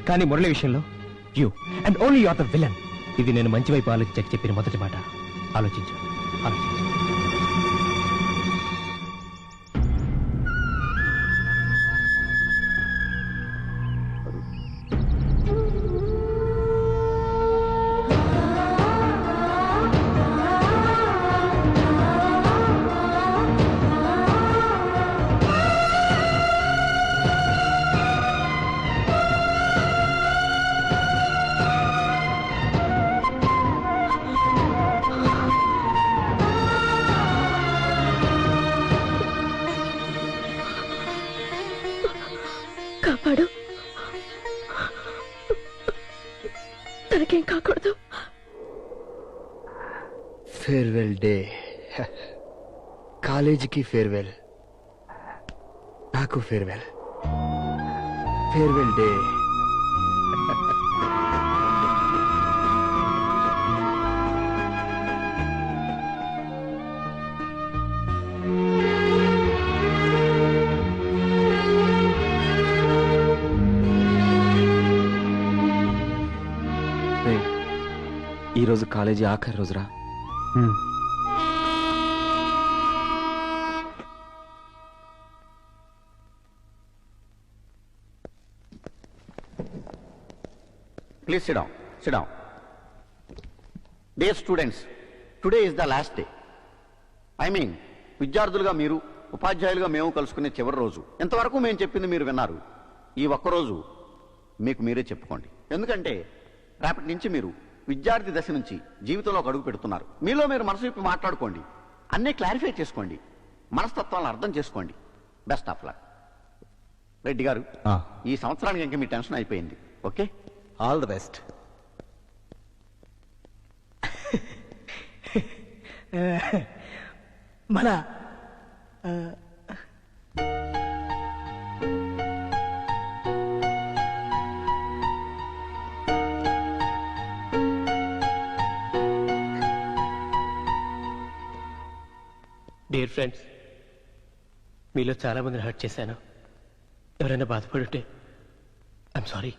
I: కానీ మురళి విషయంలో you and only you are the villain. ఇది నేను మంచి వైపు ఆలోచించక చెప్పిన మొదటి మాట. ఆలోచించు.
E: కాపాడు, తనకేం కాకూడదు.
D: Farewell day. కాలేజీకి ఫేర్వెల్, నాకు ఫేర్వెల్. Farewell day.
O: ఈ రోజు కాలేజీ ఆఖరి రోజురా.
K: Please sit down. Sit down. Dear students, today is the last day. I mean, విద్యార్థులుగా మీరు, ఉపాధ్యాయులుగా మేము కలుసుకునే చివరి రోజు. ఎంతవరకు మేము చెప్పింది మీరు విన్నారు. ఈ ఒక్కరోజు మీకు మీరే చెప్పుకోండి. ఎందుకంటే రేపటి నుంచి మీరు విద్యార్థి దశ నుంచి జీవితంలో ఒక అడుగు పెడుతున్నారు. మీలో మీరు మనసు విప్పి మాట్లాడుకోండి, అన్నీ క్లారిఫై చేసుకోండి, మనస్తత్వాలను అర్థం చేసుకోండి. Best of luck. రెడ్డి గారు, ఈ సంవత్సరానికి ఇంకా మీ టెన్షన్ అయిపోయింది. Okay,
O: all the best.
N: మన
I: డియర్ ఫ్రెండ్స్, మీలో చాలా మందిని హర్ట్ చేశాను. ఎవరైనా బాధపడుంటే ఐఎమ్ సారీ.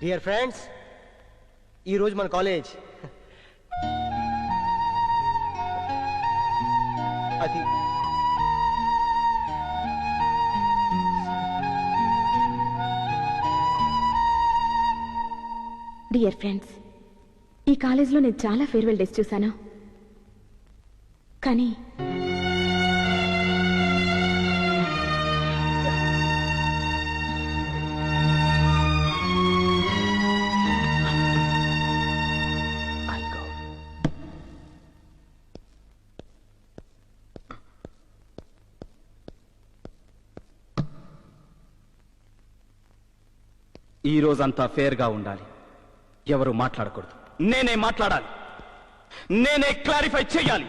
B: డియర్ ఫ్రెండ్స్, ఈరోజు మన కాలేజ్ అది
C: డియర్ ఫ్రెండ్స్, ఈ కాలేజ్లో నేను చాలా ఫేర్వెల్ డేస్ చూశాను. కానీ
O: ఈ రోజంతా ఫేర్ గా ఉండాలి. ఎవరు మాట్లాడకూడదు. నేనే మాట్లాడాలి, నేనే క్లారిఫై చేయాలి.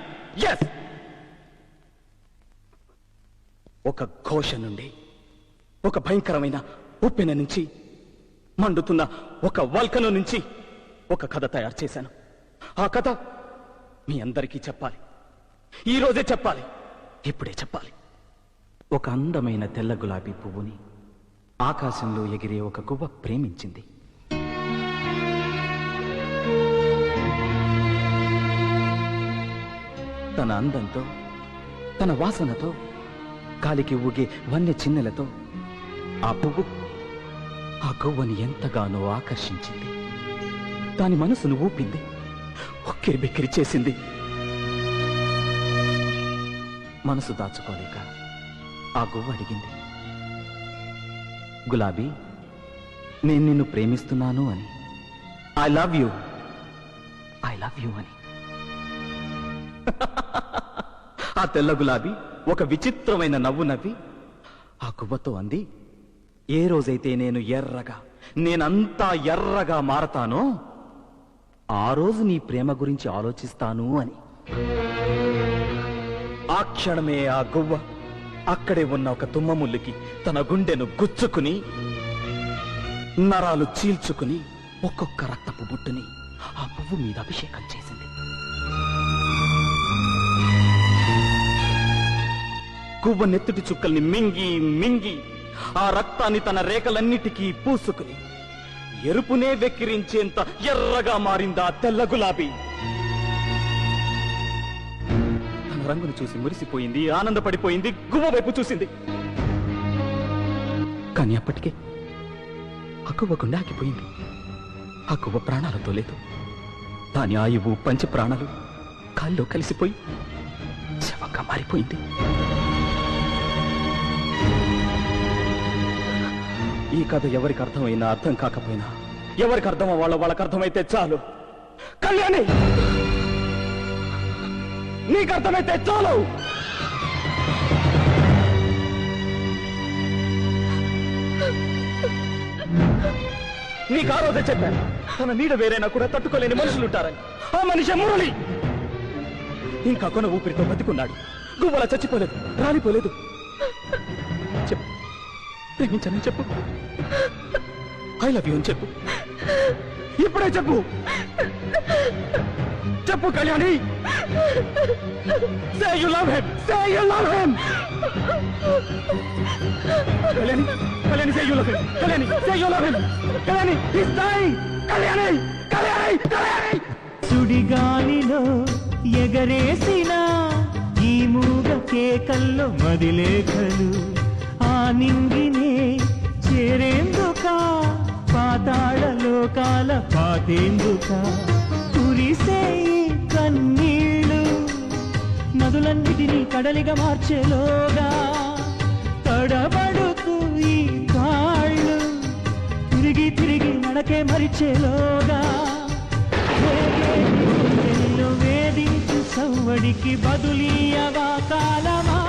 O: ఎస్, ఒక ఘోష నుండి, ఒక భయంకరమైన ఉప్పెన నుంచి, మండుతున్న ఒక వల్కను నుంచి ఒక కథ తయారు చేశాను. ఆ కథ మీ అందరికీ చెప్పాలి. ఈ రోజే చెప్పాలి, ఇప్పుడే చెప్పాలి. ఒక అందమైన తెల్ల గులాబీ పువ్వుని ఆకాశంలో ఎగిరే ఒక గువ్వ ప్రేమించింది. తన అందంతో, తన వాసనతో, గాలికి ఊగే వన్య చిన్నెలతో ఆ పువ్వు ఆ గువ్వని ఎంతగానో ఆకర్షించింది. దాని మనసును ఊపింది, ఉక్కిరి బిక్కిరి చేసింది. మనసు దాచుకోలేక ఆ గువ్వ అడిగింది, గులాబీ, నేను నిన్ను ప్రేమిస్తున్నాను అని. I love you, I love you అని. ఆ తెల్ల గులాబీ ఒక విచిత్రమైన నవ్వు నవ్వి ఆ గువ్వతో అంది, ఏ రోజైతే నేను ఎర్రగా, నేనంతా ఎర్రగా మారతానో ఆ రోజు నీ ప్రేమ గురించి ఆలోచిస్తాను అని. ఆ క్షణమే ఆ గువ్వ అక్కడే ఉన్న ఒక తుమ్మముల్లుకి తన గుండెను గుచ్చుకుని, నరాలు చీల్చుకుని, ఒక్కొక్క రక్తపు బుట్టుని ఆ పువ్వు మీద అభిషేకం చేసింది. గువ్వ నెత్తుటి చుక్కల్ని మింగి మింగి ఆ రక్తాన్ని తన రేఖలన్నిటికీ పూసుకుని ఎరుపునే వెక్కిరించేంత ఎర్రగా మారింది ఆ తెల్ల గులాబీ. తన రంగును చూసి మురిసిపోయింది, ఆనందపడిపోయింది, గువ్వ వైపు చూసింది. కానీ అప్పటికే ఆ గువ్వ గుండె ఆగిపోయింది. ఆ గువ్వ ప్రాణాలతో లేదు. దాని ఆయువు పంచ ప్రాణాలు కాల్లో కలిసిపోయి శవంగా మారిపోయింది. ఈ కథ ఎవరికి అర్థమైనా అర్థం కాకపోయినా, ఎవరికి అర్థం వాళ్ళకి అర్థమైతే చాలు. కళ్యాణి, నీకు అర్థమైతే చాలు. నీకు ఆ రోజే చెప్పాను, తన నీడ వేరైనా కూడా తట్టుకోలేని మనుషులుంటారని. ఆ మనిషి మురళి ఇంకా కొన ఊపిరితో బతికున్నాడు. గువ్వలా చచ్చిపోలేదు, రాలిపోలేదు. చెప్పు, ప్రేమించానని చెప్పు. ఐ లవ్ యూ అని చెప్పు. ఇప్పుడే చెప్పు. చెప్పు Kalyani. Say you love him. Say you love him. Kalyani, Kalyani, say you love him. Kalyani, say you love him. Kalyani, he's dying. Kalyani, Kalyani, Kalyani.
P: సుడిగాలిలో ఎగరేసిన ఈ మూగ కేకల్లో మదిలేఖలు ఆ నింగినే చేరేందుక పాతాళ లోకాల పాతేందుక కురిసే ఈ కన్నీళ్ళు నదులన్నిటినీ కడలిగా మార్చేలోగా తడబడుతూ ఈ కాళ్ళు తిరిగి తిరిగి నడకే మరిచేలోగా వేధించు సవ్వడికి బదులీయవా కాలమా.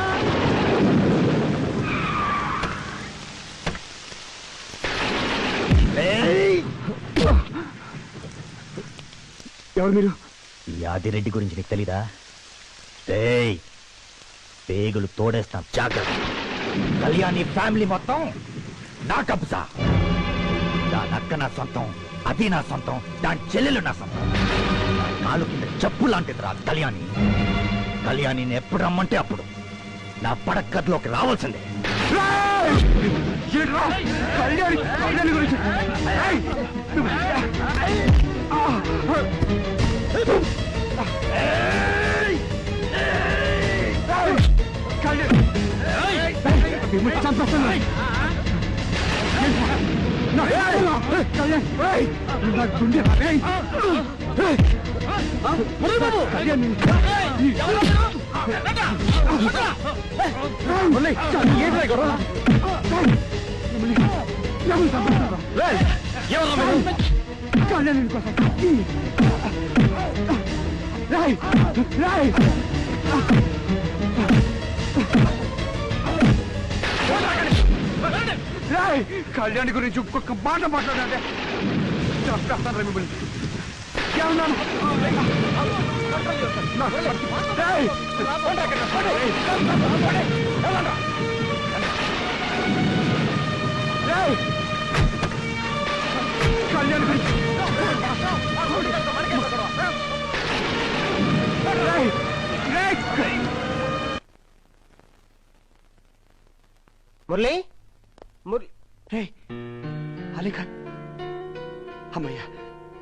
F: ఎవరు మీరు? ఈ ఆదిరెడ్డి గురించి నీకు తెలీదా? పేగులు తోడేస్తాం, జాగ్రత్త. కళ్యాణి ఫ్యామిలీ మొత్తం నా కబ్జా. దాని అక్క నా సొంతం, అది నా సొంతం, దాని చెల్లెలు నా సొంతం. కాలు కింద చెప్పు లాంటిది రా కళ్యాణి. కళ్యాణిని ఎప్పుడు రమ్మంటే అప్పుడు నా పడక్కర్లోకి రావాల్సిందే.
D: కళ్యాణి గురించి కళ్యాణి గురించి ఒక్కొక్క మాట మాట్లాడాలంటే చంపేస్తాను మిమ్మల్ని. కళ్యాణి గురించి
B: మురళి
D: అలీఖా, అమ్మయ్యా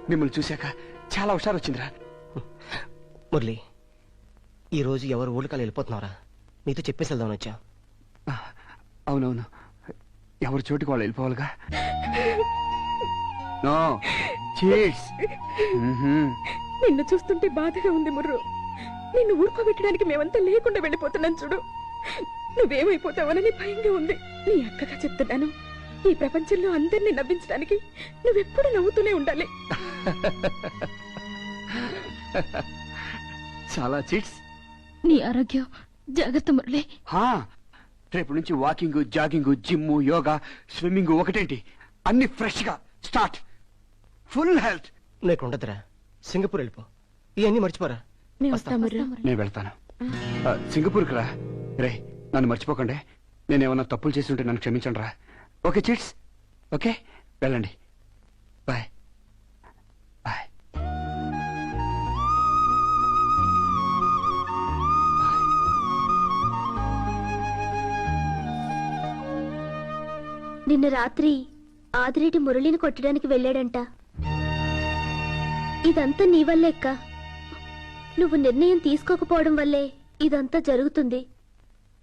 D: మిమ్మల్ని చూశాక చాలా హుషారు వచ్చిందిరా.
B: మురళి, ఈ రోజు ఎవరు ఊళ్ళకాలు వెళ్ళిపోతున్నారా? నీతో చెప్పేసి వెళ్దామని వచ్చా.
D: అవునవును, ఎవరి చోటికి వాళ్ళు వెళ్ళిపోవాలిగా. No cheats.
C: నిన్ను చూస్తుంటే బాధగా ఉంది ముర్రు. నిన్ను ఊరుకోబెట్టడానికి మేమంతా లేకుండా వెళ్ళిపోతున్నాం చూడు. నువ్వేమైపోతావనని భయంగా ఉంది. నీ అక్కగా చెప్తున్నాను, ఈ ప్రపంచంలో అందరినీ నవ్వించడానికి నువ్వెప్పుడు నవ్వుతూనే ఉండాలి.
D: చాలా చీట్స్.
G: నీ ఆరోగ్యం జాగ్రత్త మురళి.
D: రేపు నుంచి walking, jogging, gym, yoga, swimming ఒకటేంటి అన్ని ఫ్రెష్ గా స్టార్ట్. Full health.
B: నీకు ఉండదురా, సింగపూర్ వెళ్ళిపో. ఇవన్నీ మర్చిపోరా.
D: నేను వెళ్తాను సింగపూర్కి రా. రే నన్ను మర్చిపోకండి. నేనేమన్నా తప్పులు చేసి ఉంటే నన్ను క్షమించండి రా. ఓకే చీట్స్, ఓకే వెళ్ళండి. Bye bye.
E: నిన్న రాత్రి ఆదిరెడ్డి మురళిని కొట్టడానికి వెళ్ళాడంట. ఇదంతా నీ వల్లే అక్క. నువ్వు నిర్ణయం తీసుకోకపోవడం వల్లే ఇదంతా జరుగుతుంది.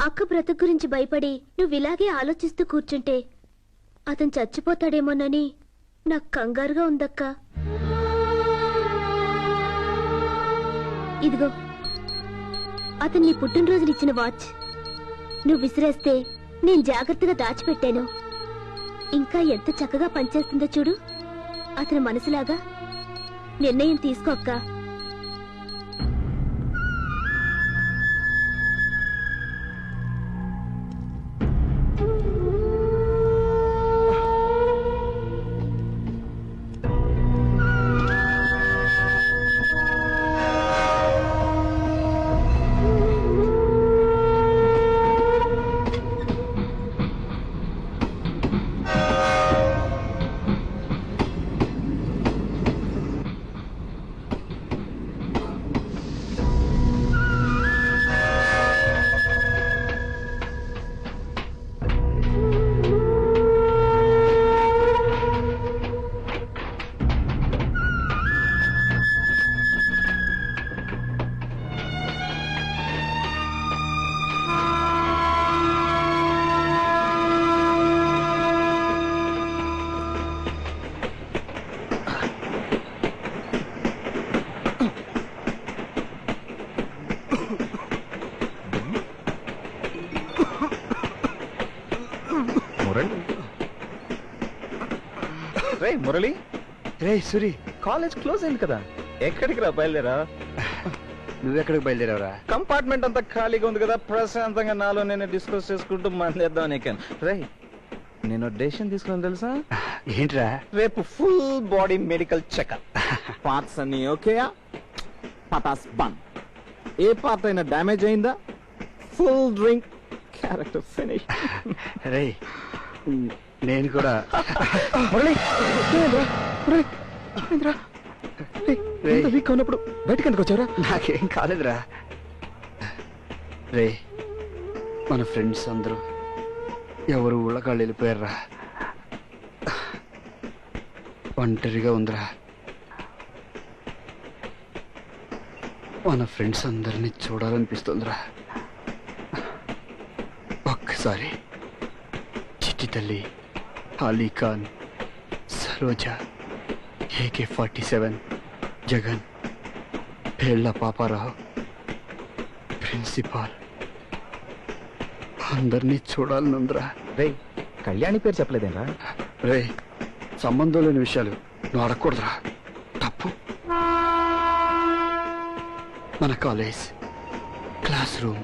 E: అక్క బ్రతుకు గురించి భయపడి నువ్వు ఇలాగే ఆలోచిస్తూ కూర్చుంటే అతను చచ్చిపోతాడేమోనని నాకు కంగారుగా ఉందక్క. ఇదిగో అతను నీ పుట్టినరోజునిచ్చిన వాచ్ నువ్వు విసిరేస్తే నేను జాగ్రత్తగా దాచిపెట్టాను. ఇంకా ఎంత చక్కగా పనిచేస్తుందో చూడు. అతని మనసులాగా నిర్ణయం తీసుకో అక్క.
O: మురళి.
D: రే సూరి,
O: కాలేజ్ క్లోజ్ అయింది కదా, ఎక్కడికి రా బయలుదేరా?
D: నువ్వెక్కడికి బయలుదేరావురా?
O: కంపార్ట్మెంట్ అంతా ఖాళీగా ఉంది కదా, ప్రశాంతంగా నాలో నేను డిస్కస్ చేసుకుంటూ మందేద్దాం నీకేను. రే నేను డెసిషన్ తీసుకున్నాను తెలుసా?
D: ఏంట్రా?
O: రేపు full body medical checkup. Parts అన్ని ఓకేయా? పటాస్ బంద్. ఏ పార్ట్ అయినా డ్యామేజ్ అయిందా ఫుల్ డ్రింక్, క్యారెక్టర్ ఫినిష్.
D: రే నేను కూడా
O: వీక్ ఉన్నప్పుడు బయటకు ఎందుకు వచ్చారా?
D: నాకేం కాలేదురా. రే మన ఫ్రెండ్స్ అందరూ ఎవరు ఊళ్ళకాళ్ళు వెళ్ళిపోయారా? ఒంటరిగా ఉందిరా. మన ఫ్రెండ్స్ అందరినీ చూడాలనిపిస్తుందిరా. ఒక్కసారి చిట్టి తల్లి, అలీఖాన్, సరోజ, AK-47, జగన్, పేళ్ల పాపారావు, ప్రిన్సిపాల్ అందరినీ చూడాలనుందిరా.
O: రే కళ్యాణి పేరు చెప్పలేదేనా?
D: రే సంబంధం లేని విషయాలు నువ్వు అడగకూడదురా, తప్పు. మన college, class room,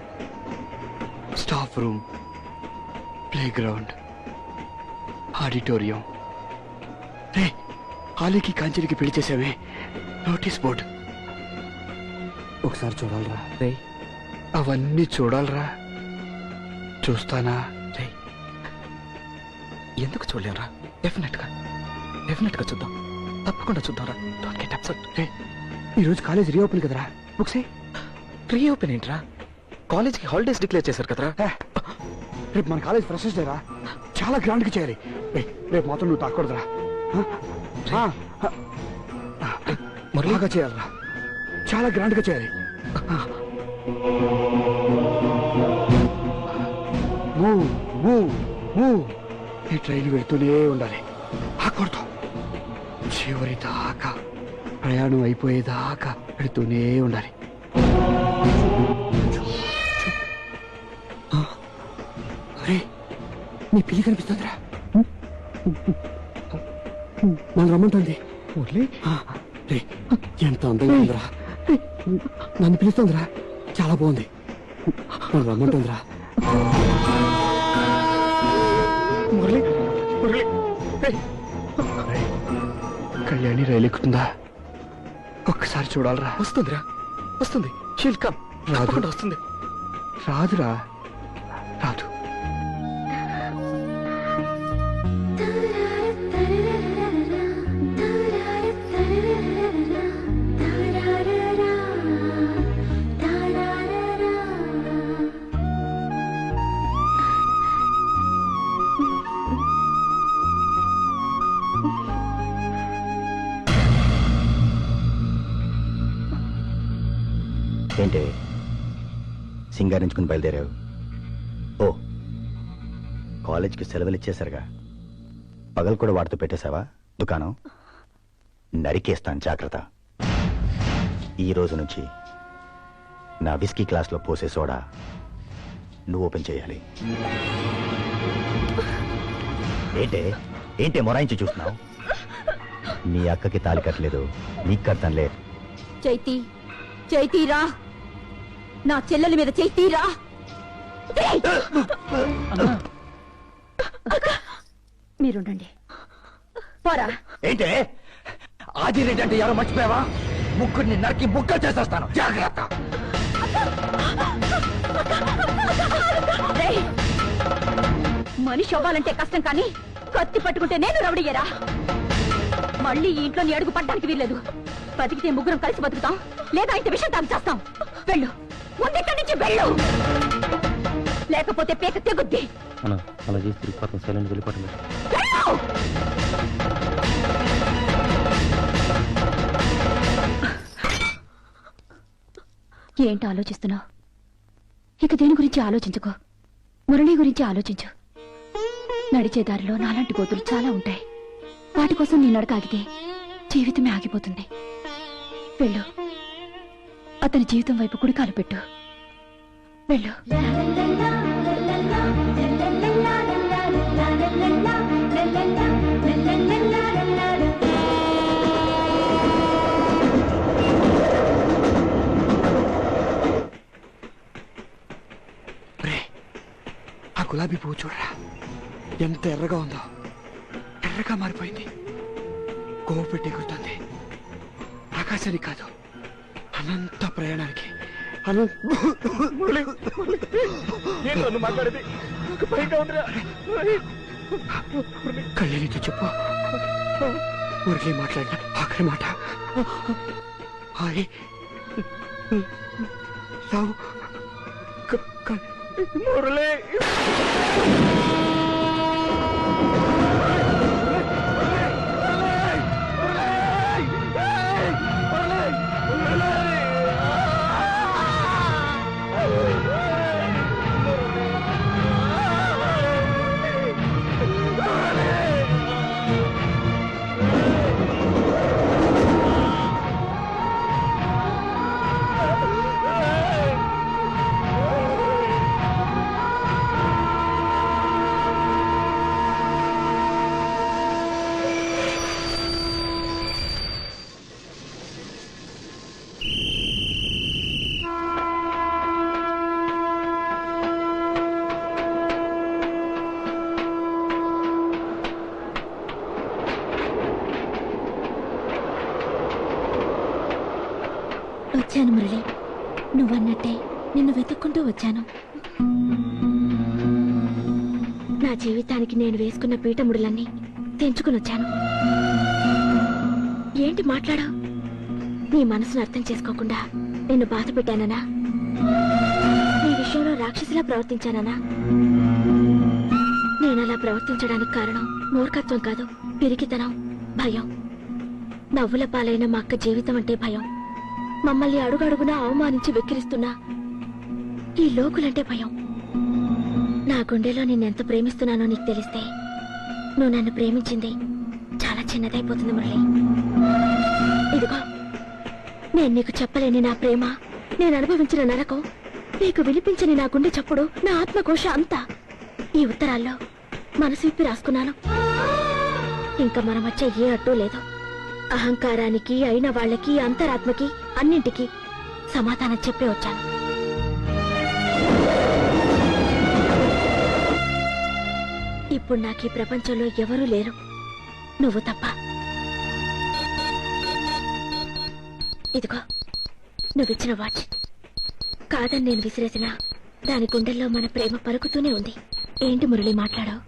D: staff room, play ground, auditorium. రే ఆలీకి కాంచెలికి పెళ్లి చేసామే, నోటీస్ బోర్డు ఒకసారి చూడాలరా.
O: రే
D: అవన్నీ చూడాలరా. చూస్తానా?
O: రే ఎందుకు చూడలేవురా? డెఫినెట్ గా చూద్దాం, తప్పకుండా చూద్దాంరా. Don't get upset.
D: రే ఈరోజు కాలేజ్ రీఓపెన్ కదరా, బుక్సే.
O: రీఓపెన్ ఏంట్రా? కాలేజ్కి హాలిడేస్ డిక్లేర్ చేశారు కదరా.
D: రేపు మన కాలేజ్ ఫ్రెషర్స్ డే రా, చాలా గ్రాండ్ గా చేయాలి. రేపు మాత్రం నువ్వు తాకూడదురా, బాగా చేయాలరా, చాలా గ్రాండ్ గా చేయాలి. ఈ ట్రైన్ వెళ్తూనే ఉండాలి, ఆకూడదు. చివరి దాకా ప్రయాణం అయిపోయేదాకా వెళుతూనే ఉండాలి. అరే నీ పిల్లి కనిపిస్తుందిరా, నన్ను రమ్మంటుంది. ఎంత అందంగా ఉందిరా, నన్ను పిలుస్తుందిరా, చాలా బాగుంది, నన్ను రమ్మంటుందిరా. మురళి కళ్యాణి రైలు ఎక్కుతుందా? ఒక్కసారి చూడాలరా.
O: వస్తుందిరా, వస్తుంది. She'll come.
D: రాదు,
O: వస్తుంది.
D: రాదురా, రాదు.
F: ఏంటి సింగారించుకుని బయలుదేరావు? ఓ కాలేజ్కి సెలవులు ఇచ్చేశారుగా, పగలు కూడా వాడితో పెట్టేశావా దుకాణం? నరికేస్తాను, జాగ్రత్త. ఈ రోజు నుంచి నా విస్కీ క్లాస్లో పోసే సోడా నువ్వు ఓపెన్ చేయాలి. ఏంటే మొరాయించి చూస్తున్నావు? నీ అక్కకి తాళి కట్టలేదు, నీకు కడతానులే.
G: చైతీరా, నా చెల్లెల మీద చైతీరా. మీరుండండి, పోరా.
F: ఏంటే ఆదిరెడ్డి అంటే ఎవరో మర్చిపోయావా? ముగ్గురిని నరికి ముక్కలు చేసేస్తాను, జాగ్రత్త.
G: మనిషి అవ్వాలంటే కష్టం, కానీ కత్తి పట్టుకుంటే నేను రౌడయ్యారా? మళ్ళీ ఈ ఇంట్లో నీ అడుగు పడ్డానికి వీల్లేదు. బతికితే ముగ్గురం కలిసి బతుకుతాం, లేదా ఇంత విషయం తాగి చేస్తాం. వెళ్ళు, ముందెక్కడి నుంచి వెళ్ళు, లేకపోతే పేక తెగుద్ది.
I: అలా చేసి తిరిగిపోతాం, సైలెంట్ వెళ్ళిపోవటం.
G: ఏంటి ఆలోచిస్తున్నావు? ఇక దేని గురించి ఆలోచించుకో, మురళి గురించి ఆలోచించు. నడిచే దారిలో నాలాంటి గోతులు చాలా ఉంటాయి. వాటి కోసం నీ నడక ఆగితే జీవితమే ఆగిపోతుంది. వెళ్ళు, అతని జీవితం వైపు కుడికాలు పెట్టు. వెళ్ళు.
E: La la la la la la la la la la la la la la la la la la la la
D: గులాబీ పువ్వు చూడరా, ఎంత ఎర్రగా ఉందో. ఎర్రగా మారిపోయింది, కోవ పెట్టి ఎగురుతుంది. ఆకాశానికి కాదు, అనంత ప్రయాణానికి.
O: మాట్లాడేది
D: కళ్యాణితో చెప్పు, మురళి మాట్లాడిన ఆఖరి మాట. Hi love Murali.
E: వచ్చాను మురళి, నువ్వన్నట్టే నిన్ను వెతుక్కుంటూ వచ్చాను. నా జీవితానికి నేను వేసుకున్న పీఠముడులన్నీ తెంచుకుని వచ్చాను. ఏంటి మాట్లాడా? నీ మనసును అర్థం చేసుకోకుండా నిన్ను బాధ పెట్టాననా? నీ విషయంలో రాక్షసిలా ప్రవర్తించాననా? నేనలా ప్రవర్తించడానికి కారణం మూర్ఖత్వం కాదు, పిరికితనం, భయం. నవ్వుల పాలైన మా అక్క జీవితం అంటే భయం. మమ్మల్ని అడుగడుగునా అవమానించి వెక్కిరిస్తున్నా ఈ లోకులంటే భయం. నా గుండెలో నిన్నెంత ప్రేమిస్తున్నానో నీకు తెలిస్తే నువ్వు నన్ను ప్రేమించింది చాలా చిన్నదైపోతుంది మురళి. ఇదిగో, నేను నీకు చెప్పలేని నా ప్రేమ, నేను అనుభవించిన నరకం, నీకు వినిపించని నా గుండె చప్పుడు, నా ఆత్మకోశ అంతా ఈ ఉత్తరాల్లో మనసు విప్పి రాసుకున్నాను. ఇంకా మన మధ్య ఏ అడ్డు లేదు. అహంకారానికి, అయిన వాళ్ళకి, అంతరాత్మకి, అన్నింటికి సమాధానం చెప్పే వచ్చాను. ఇప్పుడు నాకు ఈ ప్రపంచంలో ఎవరూ లేరు, నువ్వు తప్ప. ఇదిగో, నువ్విచ్చిన వాచ్. కాదని నేను విసిరేసినా దాని గుండెల్లో మన ప్రేమ పలుకుతూనే ఉంది. ఏంటి మురళి మాట్లాడావు?